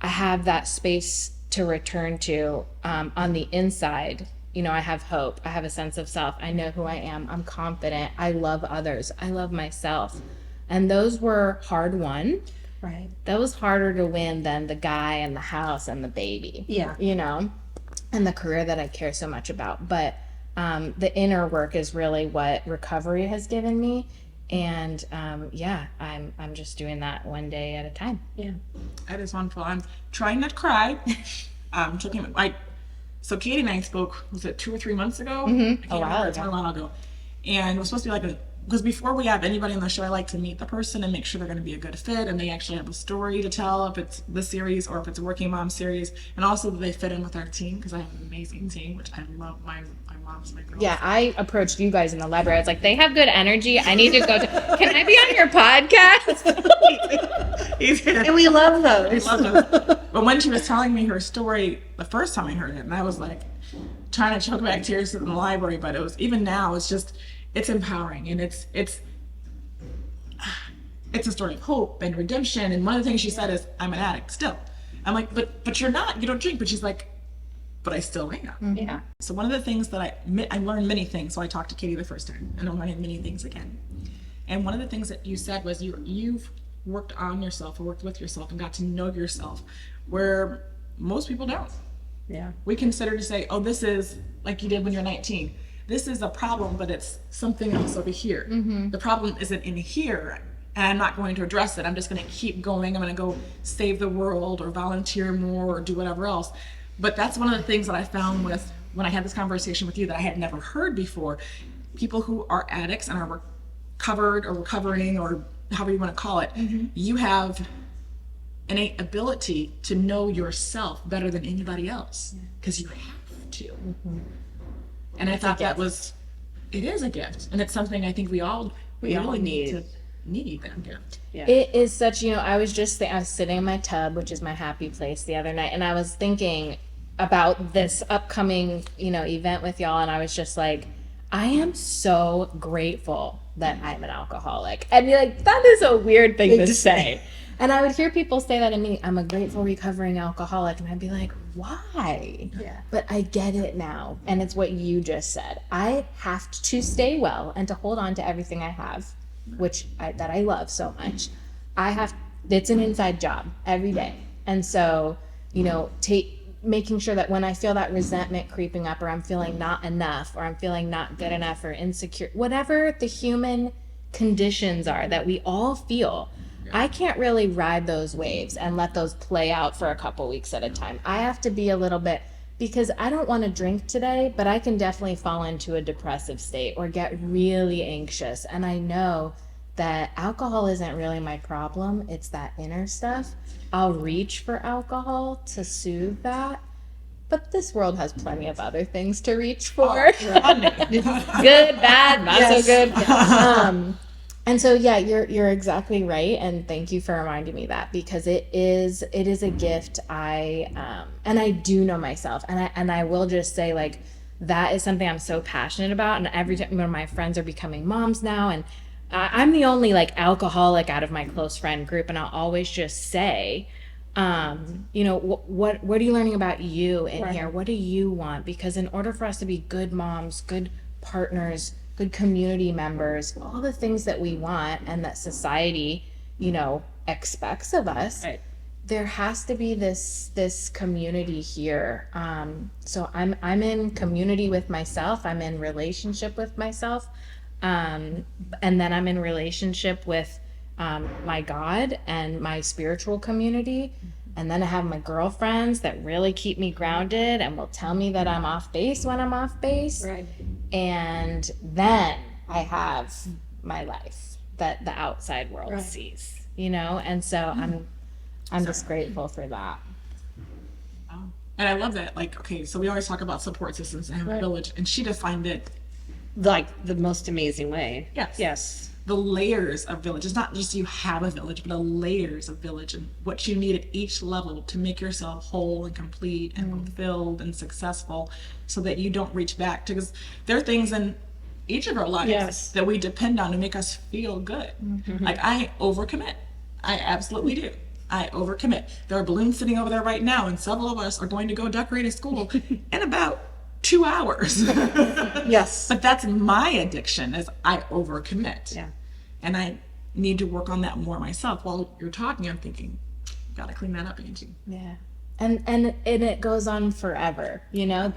[SPEAKER 3] I have that space to return to on the inside. I have hope. I have a sense of self. I know who I am. I'm confident. I love others. I love myself. And those were hard won.
[SPEAKER 2] Right.
[SPEAKER 3] That was harder to win than the guy and the house and the baby.
[SPEAKER 2] Yeah.
[SPEAKER 3] And the career that I care so much about. But the inner work is really what recovery has given me. And I'm just doing that one day at a time.
[SPEAKER 2] Yeah.
[SPEAKER 1] That is wonderful. I'm trying not to cry. So Katie and I spoke, was it 2 or 3 months ago?
[SPEAKER 3] Mm-hmm.
[SPEAKER 1] A while ago. And it was supposed to be because before we have anybody on the show, I like to meet the person and make sure they're going to be a good fit and they actually have a story to tell, if it's the series or if it's a working mom series, and also that they fit in with our team, because I have an amazing team, which I love. My mom's my girl.
[SPEAKER 3] Yeah, I approached you guys in the library. I was like, they have good energy. I need to go can I be on your podcast?
[SPEAKER 2] And we love those.
[SPEAKER 1] But when she was telling me her story the first time I heard it, and I was like trying to choke back tears in the library, but it was, even now, it's empowering, and it's a story of hope and redemption. And one of the things she said is, I'm an addict still. I'm like, but you're not, you don't drink. But she's like, but I still am.
[SPEAKER 2] Yeah.
[SPEAKER 1] So one of the things that I learned many things. So I talked to Katie the first time, and I'm learning many things again. And one of the things that you said was you've worked on yourself or worked with yourself and got to know yourself, where most people don't.
[SPEAKER 2] Yeah.
[SPEAKER 1] We consider to say, oh, this is like you did when you're 19. This is a problem, but it's something else over here. Mm-hmm. The problem isn't in here, and I'm not going to address it. I'm just going to keep going. I'm going to go save the world or volunteer more or do whatever else. But that's one of the things that I found when I had this conversation with you that I had never heard before. People who are addicts and are recovered or recovering or however you want to call it, you have innate ability to know yourself better than anybody else because you have to. Mm-hmm. And I thought it is a gift. And it's something I think we all really need that gift.
[SPEAKER 2] Yeah.
[SPEAKER 3] It is such, I was sitting in my tub, which is my happy place, the other night, and I was thinking about this upcoming, event with y'all, and I was just like, I am so grateful that I'm an alcoholic. And you're like, that is a weird thing to say. And I would hear people say that to me, I'm a grateful recovering alcoholic. And I'd be like, why?
[SPEAKER 2] Yeah.
[SPEAKER 3] But I get it now. And it's what you just said. I have to stay well and to hold on to everything I have, that I love so much. It's an inside job every day. And so, making sure that when I feel that resentment creeping up, or I'm feeling not enough, or I'm feeling not good enough, or insecure, whatever the human conditions are that we all feel, I can't really ride those waves and let those play out for a couple weeks at a time. I have to be a little bit, because I don't want to drink today, but I can definitely fall into a depressive state or get really anxious. And I know that alcohol isn't really my problem. It's that inner stuff. I'll reach for alcohol to soothe that. But this world has plenty of other things to reach for. Good, bad, not so good. And so, yeah, you're exactly right, and thank you for reminding me that, because it is a gift. And I do know myself, and I will just say, like, that is something I'm so passionate about. And every time when my friends are becoming moms now, and I'm the only alcoholic out of my close friend group, and I'll always just say, what are you learning about you in here? What do you want? Because in order for us to be good moms, good partners, good community members, all the things that we want and that society, expects of us, there has to be this community here. So I'm in community with myself. I'm in relationship with myself. And then I'm in relationship with my God and my spiritual community. And then I have my girlfriends that really keep me grounded and will tell me that I'm off base when I'm off base.
[SPEAKER 2] Right.
[SPEAKER 1] And
[SPEAKER 3] then I have my life that the outside world sees, and so I'm just grateful for that.
[SPEAKER 1] And I love that. So we always talk about support systems and have a village, and she defined it
[SPEAKER 2] Like the most amazing way.
[SPEAKER 1] Yes. the layers of village. It's not just you have a village, but the layers of village and what you need at each level to make yourself whole and complete and fulfilled and successful, so that you don't reach back to, because there are things in each of our lives that we depend on to make us feel good. Like I overcommit. I absolutely do. I overcommit. There are balloons sitting over there right now, and several of us are going to go decorate a school in about 2 hours.
[SPEAKER 2] Yes.
[SPEAKER 1] But that's my addiction, is I overcommit.
[SPEAKER 2] Yeah.
[SPEAKER 1] And I need to work on that more myself. While you're talking, I'm thinking, gotta clean that up, Angie.
[SPEAKER 3] Yeah. And it goes on forever. You know,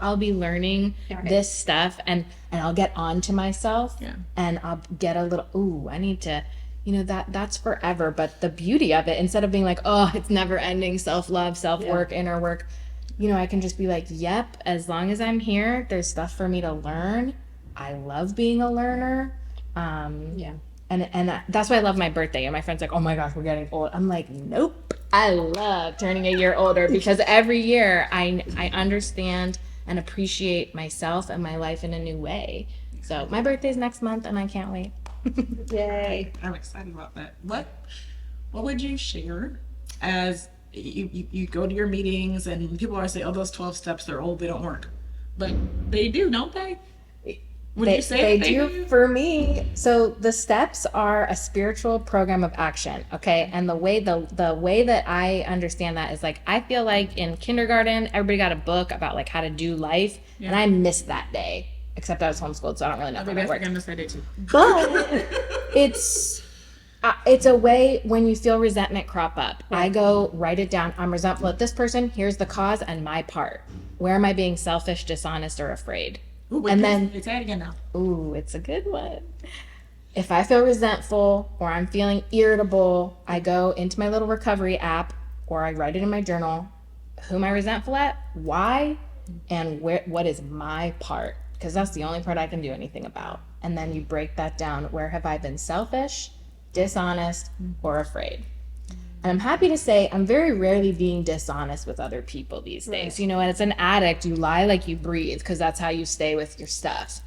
[SPEAKER 3] I'll be learning this stuff, and I'll get on to myself, and I'll get a little, I need to, you know, that's forever. But the beauty of it, instead of being like, oh, it's never ending, self-love, self-work, inner work, you know, I can just be like, yep, as long as I'm here, there's stuff for me to learn. I love being a learner. And that's why I love my birthday. And my friend's like, oh my gosh, we're getting old. I'm like, nope. I love turning a year older, because every year I understand and appreciate myself and my life in a new way. So my birthday's next month, and I can't wait.
[SPEAKER 2] Yay.
[SPEAKER 1] I'm excited about that. What would you share as you go to your meetings, and people always say, oh, those 12 steps, they're old, they don't work. But they do, don't they? Would you say
[SPEAKER 3] they do for me? So the steps are a spiritual program of action, okay? And the way that I understand that is, like, I feel like in kindergarten, everybody got a book about like how to do life, and I missed that day. Except I was homeschooled, so I don't really know how that works.
[SPEAKER 1] I missed that day too.
[SPEAKER 3] But it's a way when you feel resentment crop up. I go write it down. I'm resentful at this person. Here's the cause and my part. Where am I being selfish, dishonest, or afraid?
[SPEAKER 1] Ooh,
[SPEAKER 3] and then
[SPEAKER 1] say it again now.
[SPEAKER 3] Ooh, it's a good one. If I feel resentful or I'm feeling irritable, I go into my little recovery app, or I write it in my journal. Who am I resentful at? Why? And what is my part? Because that's the only part I can do anything about. And then you break that down. Where have I been selfish, dishonest, or afraid? And I'm happy to say I'm very rarely being dishonest with other people these days. You know, and as an addict, you lie like you breathe, because that's how you stay with your stuff.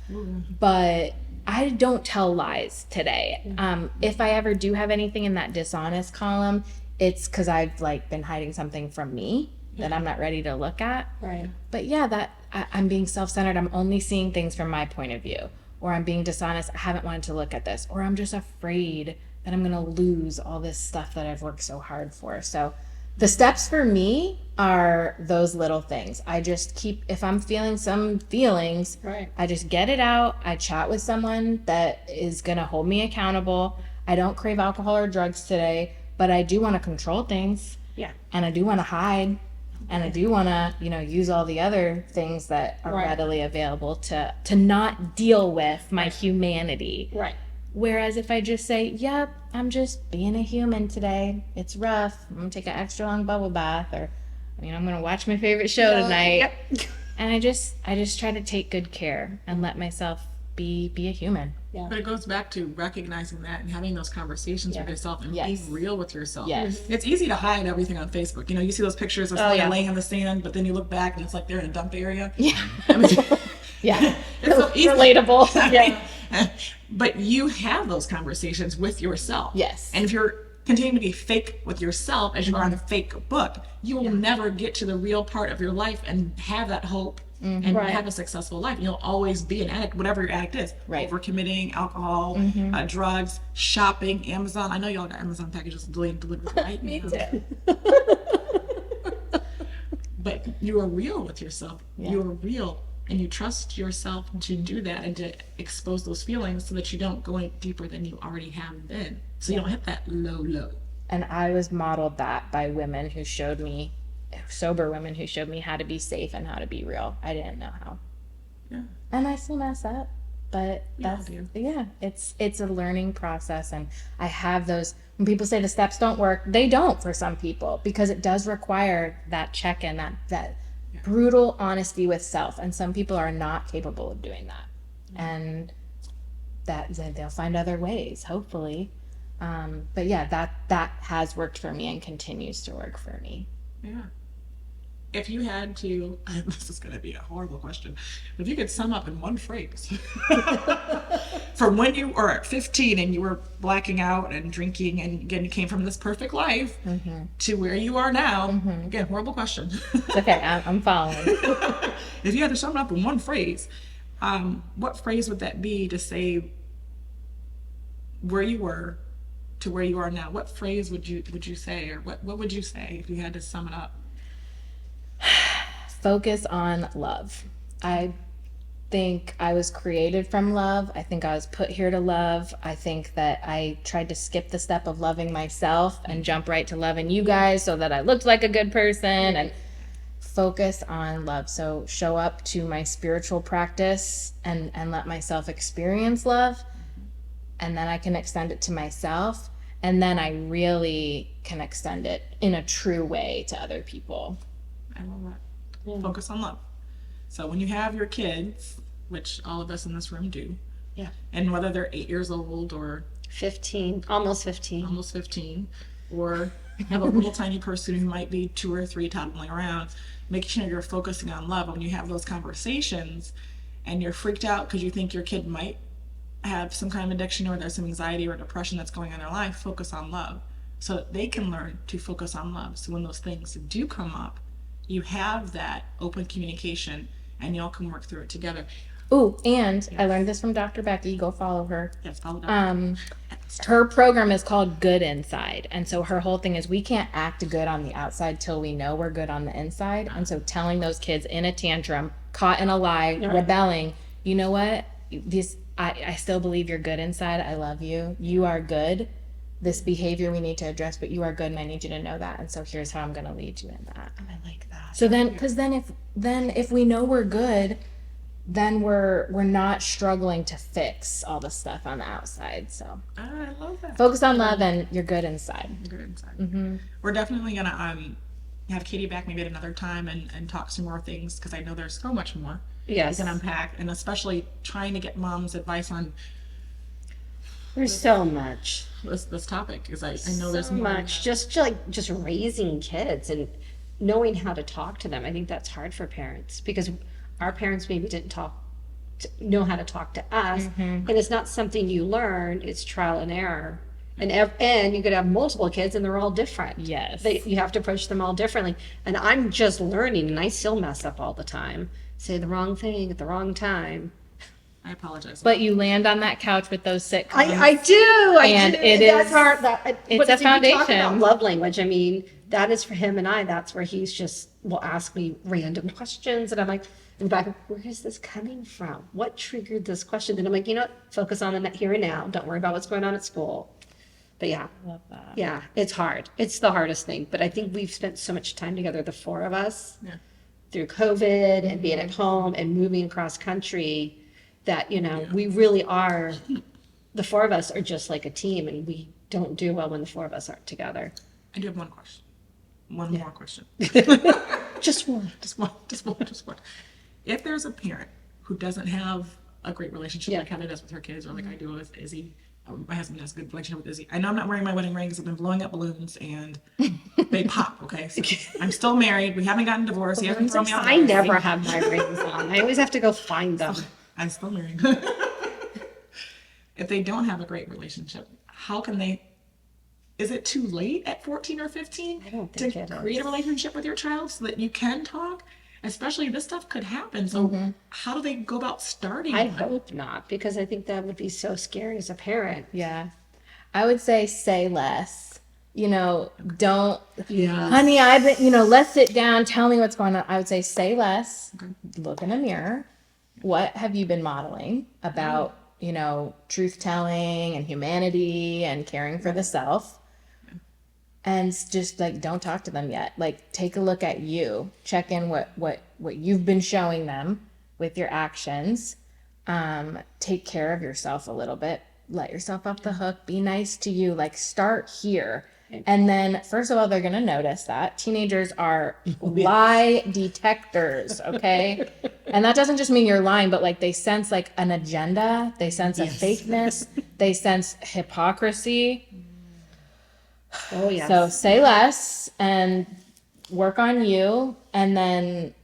[SPEAKER 3] But I don't tell lies today. If I ever do have anything in that dishonest column, it's because I've like been hiding something from me that I'm not ready to look at.
[SPEAKER 2] Right.
[SPEAKER 3] But yeah, I'm being self-centered. I'm only seeing things from my point of view. Or I'm being dishonest. I haven't wanted to look at this. Or I'm just afraid that I'm going to lose all this stuff that I've worked so hard for. So the steps for me are those little things. I just if I'm feeling some feelings, I just get it out. I chat with someone that is going to hold me accountable. I don't crave alcohol or drugs today, but I do want to control things. Yeah. And I do want to hide. And I do want to, you know, use all the other things that are readily available to not deal with my humanity. Right. Whereas if I just say, yep, I'm just being a human today. It's rough. I'm going to take an extra long bubble bath, or, I mean, I'm going to watch my favorite show tonight. Yep. And I just try to take good care and let myself be a human.
[SPEAKER 1] Yeah. But it goes back to recognizing that and having those conversations with yourself and being real with yourself. Yes. It's easy to hide everything on Facebook. You know, you see those pictures of someone laying in the sand, but then you look back and it's like they're in a dump area. Yeah. I mean, it's so easy.
[SPEAKER 3] Relatable.
[SPEAKER 1] Yeah. But you have those conversations with yourself. Yes. And if you're continuing to be fake with yourself as you are on a fake book, you will never get to the real part of your life and have that hope and have a successful life. You'll always be an addict, whatever your addict is. Right. Overcommitting, alcohol, drugs, shopping, Amazon. I know y'all got Amazon packages delivered right
[SPEAKER 3] Me
[SPEAKER 1] now.
[SPEAKER 3] too.
[SPEAKER 1] But you are real with yourself. You are real. And you trust yourself to do that and to expose those feelings so that you don't go any deeper than you already have been. So you don't hit that low.
[SPEAKER 3] And I was modeled that by women who showed me, sober women who showed me how to be safe and how to be real. I didn't know how. Yeah. And I still mess up. But it's a learning process. And I have those, when people say the steps don't work, they don't for some people, because it does require that check-in, that brutal honesty with self, and some people are not capable of doing that, and that they'll find other ways, hopefully. But yeah, that has worked for me and continues to work for me.
[SPEAKER 1] if you had to, this is going to be a horrible question, if you could sum up in one phrase from when you were at 15 and you were blacking out and drinking, and again, you came from this perfect life to where you are now. Again, horrible question.
[SPEAKER 3] Okay, I'm following.
[SPEAKER 1] If you had to sum it up in one phrase, what phrase would that be to say where you were to where you are now? What phrase would you say, or what would you say if you had to sum it up?
[SPEAKER 3] Focus on love. I think I was created from love. I think I was put here to love. I think that I tried to skip the step of loving myself and jump right to loving you guys so that I looked like a good person, and focus on love. So show up to my spiritual practice and let myself experience love, and then I can extend it to myself, and then I really can extend it in a true way to other people.
[SPEAKER 1] I love that. Focus on love. So when you have your kids, which all of us in this room do, and whether they're 8 years old or
[SPEAKER 2] 15, almost 15,
[SPEAKER 1] or have a little tiny person who might be 2 or 3 toddling around, make sure you're focusing on love. When you have those conversations and you're freaked out because you think your kid might have some kind of addiction, or there's some anxiety or depression that's going on in their life, focus on love so that they can learn to focus on love. So when those things do come up, you have that open communication and y'all can work through it together.
[SPEAKER 3] Ooh, and I learned this from Dr. Becky. Go follow her.
[SPEAKER 1] Yes, follow that.
[SPEAKER 3] Her program is called Good Inside. And so her whole thing is we can't act good on the outside till we know we're good on the inside. And so telling those kids in a tantrum, caught in a lie, rebelling, you know what? I still believe you're good inside. I love you. You are good. This behavior we need to address, but you are good and I need you to know that. And so here's how I'm going to lead you in that.
[SPEAKER 2] I like that.
[SPEAKER 3] So then, because then if we know we're good, then we're not struggling to fix all the stuff on the outside. So
[SPEAKER 1] I love that.
[SPEAKER 3] focus on love and you're good inside.
[SPEAKER 1] You're good inside. We're definitely going to have Katie back maybe at another time and talk some more things, because I know there's so much more we can unpack, and especially trying to get mom's advice on
[SPEAKER 2] There's so much.
[SPEAKER 1] this topic, because I know there's
[SPEAKER 2] So much. Just raising kids and knowing how to talk to them. I think that's hard for parents, because our parents maybe didn't know how to talk to us, and it's not something you learn. It's trial and error. And you could have multiple kids and they're all different.
[SPEAKER 3] Yes.
[SPEAKER 2] You have to approach them all differently. And I'm just learning, and I still mess up all the time. Say the wrong thing at the wrong time.
[SPEAKER 1] I apologize.
[SPEAKER 3] But you land on that couch with those sitcoms.
[SPEAKER 2] I do.
[SPEAKER 3] And it
[SPEAKER 2] that's
[SPEAKER 3] is-
[SPEAKER 2] hard.
[SPEAKER 3] it's a
[SPEAKER 2] Talk about
[SPEAKER 3] foundation.
[SPEAKER 2] love language. I mean, that is for him and I. That's where he's just will ask me random questions, and I'm like, in the back, where is this coming from? What triggered this question? And I'm like, you know what? Focus on the here and now. Don't worry about what's going on at school. But yeah,
[SPEAKER 3] Love that.
[SPEAKER 2] yeah, it's hard. It's the hardest thing. But I think we've spent so much time together, the four of us, through COVID and being at home and moving across country, that, we really are, the four of us are just like a team, and we don't do well when the four of us aren't together.
[SPEAKER 1] I do have one question. One more question.
[SPEAKER 2] Just one.
[SPEAKER 1] Just one. If there's a parent who doesn't have a great relationship like Heather does with her kids, or like I do with Izzy, my husband has a good relationship with Izzy. I know I'm not wearing my wedding ring because I've been blowing up balloons and they pop, okay? So I'm still married. We haven't gotten divorced. He hasn't thrown me out.
[SPEAKER 2] I never have my rings on. I always have to go find them.
[SPEAKER 1] I'm still married. If they don't have a great relationship, how can they? Is it too late at 14 or 15
[SPEAKER 2] I don't think
[SPEAKER 1] to
[SPEAKER 2] it
[SPEAKER 1] create
[SPEAKER 2] is.
[SPEAKER 1] a relationship with your child so that you can talk? Especially this stuff could happen. So how do they go about starting?
[SPEAKER 2] I hope not, because I think that would be so scary as a parent.
[SPEAKER 3] Yeah. I would say less. Don't,
[SPEAKER 1] Yeah.
[SPEAKER 3] honey, I've been, let's sit down, tell me what's going on. I would say less, look in the mirror. What have you been modeling about, truth telling and humanity and caring for the self? And just don't talk to them yet. Take a look at you, check in what you've been showing them with your actions. Take care of yourself a little bit. Let yourself off the hook. Be nice to you. Start here. And then, first of all, they're going to notice that. Teenagers are lie detectors, okay? And that doesn't just mean you're lying, but they sense an agenda. They sense a fakeness. They sense hypocrisy.
[SPEAKER 2] Oh, yeah.
[SPEAKER 3] So say less and work on you, and then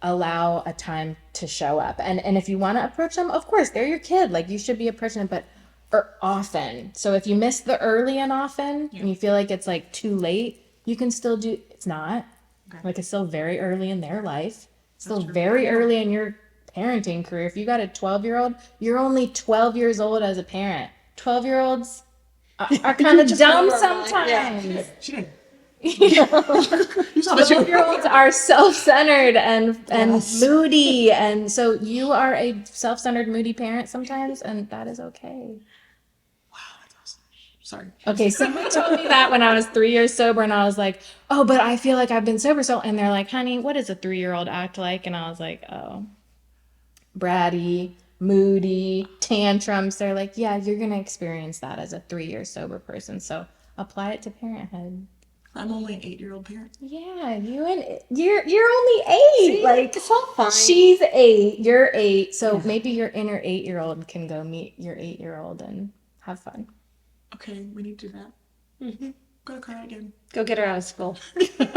[SPEAKER 3] allow a time to show up. And if you want to approach them, of course, they're your kid. Like, you should be approaching them, but often. So if you miss the early and often, and you feel like it's like too late, you can still do, it's not.
[SPEAKER 1] Okay.
[SPEAKER 3] Like, it's still very early in their life. It's still very early in your parenting career. If you got a 12-year-old, you're only 12 years old as a parent. 12-year-olds are kind of dumb sometimes.
[SPEAKER 1] She did.
[SPEAKER 3] 12-year-olds are self-centered and moody, and so you are a self-centered, moody parent sometimes, and that is okay.
[SPEAKER 1] Wow, that's awesome. Sorry.
[SPEAKER 3] Okay, someone told me that when I was 3 years sober, and I was like, oh, but I feel like I've been sober so, and they're like, honey, what does a 3-year-old act like? And I was like, oh, bratty, moody, tantrums. They're like, yeah, you're gonna experience that as a 3-year sober person, so apply it to parenthood.
[SPEAKER 1] I'm only an 8-year-old parent.
[SPEAKER 3] Yeah, you're only 8.
[SPEAKER 2] See,
[SPEAKER 3] like,
[SPEAKER 2] it's all fine.
[SPEAKER 3] She's 8, you're 8, so maybe your inner 8-year-old can go meet your 8-year-old and have fun.
[SPEAKER 1] Okay, we need to do that. Gonna cry again.
[SPEAKER 2] Go get her out of school.
[SPEAKER 1] She's gonna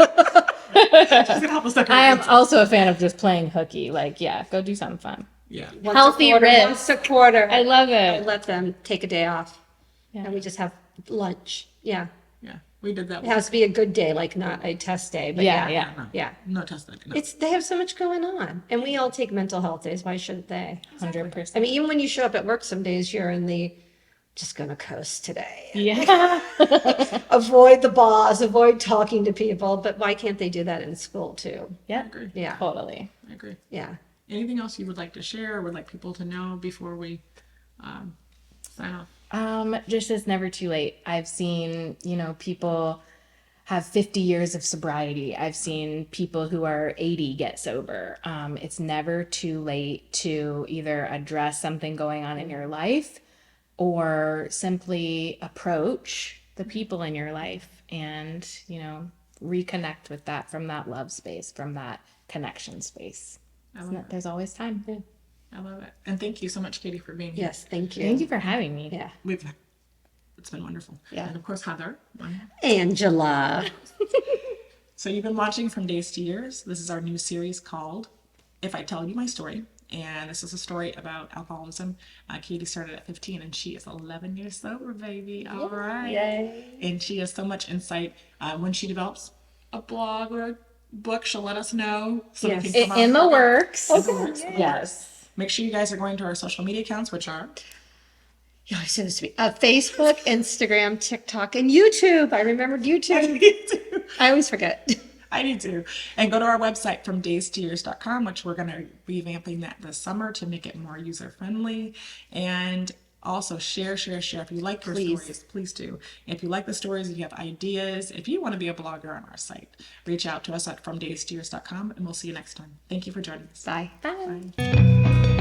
[SPEAKER 1] help us decorate.
[SPEAKER 3] I am also a fan of just playing hooky. Like, yeah, go do something fun.
[SPEAKER 1] Yeah.
[SPEAKER 3] Healthy risk.
[SPEAKER 2] Once a quarter.
[SPEAKER 3] I love
[SPEAKER 2] I
[SPEAKER 3] it.
[SPEAKER 2] let them take a day off.
[SPEAKER 3] Yeah.
[SPEAKER 2] And we just have lunch. Yeah.
[SPEAKER 1] Yeah. We did that.
[SPEAKER 2] It has to be a good day, like not a test day. But
[SPEAKER 3] Yeah.
[SPEAKER 1] No test that. No.
[SPEAKER 2] It's they have so much going on. And we all take mental health days. Why shouldn't they?
[SPEAKER 3] 100%.
[SPEAKER 2] I mean, even when you show up at work, some days you're in the just gonna coast today.
[SPEAKER 3] Yeah.
[SPEAKER 2] Avoid the boss, avoid talking to people. But why can't they do that in school too?
[SPEAKER 3] Yeah.
[SPEAKER 1] I agree.
[SPEAKER 2] Yeah.
[SPEAKER 3] Totally.
[SPEAKER 1] I agree.
[SPEAKER 2] Yeah.
[SPEAKER 1] Anything else you would like to share or would like people to know before we sign off?
[SPEAKER 3] Just it's never too late. I've seen, people have 50 years of sobriety. I've seen people who are 80 get sober. It's never too late to either address something going on in your life or simply approach the people in your life and, reconnect with that from that love space, from that connection space. There's always time. Yeah.
[SPEAKER 1] I love it. And thank you so much, Katie, for being here.
[SPEAKER 2] Yes. Thank you.
[SPEAKER 3] Thank you for having me.
[SPEAKER 2] Yeah.
[SPEAKER 1] It's been wonderful.
[SPEAKER 2] Yeah.
[SPEAKER 1] And of course, Heather.
[SPEAKER 2] Angela.
[SPEAKER 1] So you've been watching From Days to Years. This is our new series called If I Tell You My Story. And this is a story about alcoholism. Katie started at 15 and she is 11 years sober, baby. All right.
[SPEAKER 2] Yay.
[SPEAKER 1] And she has so much insight. When she develops a blog or a book, she'll let us know. So
[SPEAKER 2] Yes.
[SPEAKER 1] we can come
[SPEAKER 3] In
[SPEAKER 1] out
[SPEAKER 3] the
[SPEAKER 1] with it.
[SPEAKER 3] works.
[SPEAKER 2] Okay.
[SPEAKER 3] Yes.
[SPEAKER 1] Make sure you guys are going to our social media accounts, which are
[SPEAKER 2] Yeah, I said this to me. Facebook, Instagram, TikTok, and YouTube. I remembered YouTube. I always forget.
[SPEAKER 1] I need to. And go to our website fromdaystoyears.com, which we're going to be revamping that this summer to make it more user friendly. And also share. If you like your stories, please do. If you like the stories, if you have ideas, if you want to be a blogger on our site, reach out to us at fromdaystoyears.com and we'll see you next time. Thank you for joining us.
[SPEAKER 2] Bye.
[SPEAKER 3] Bye.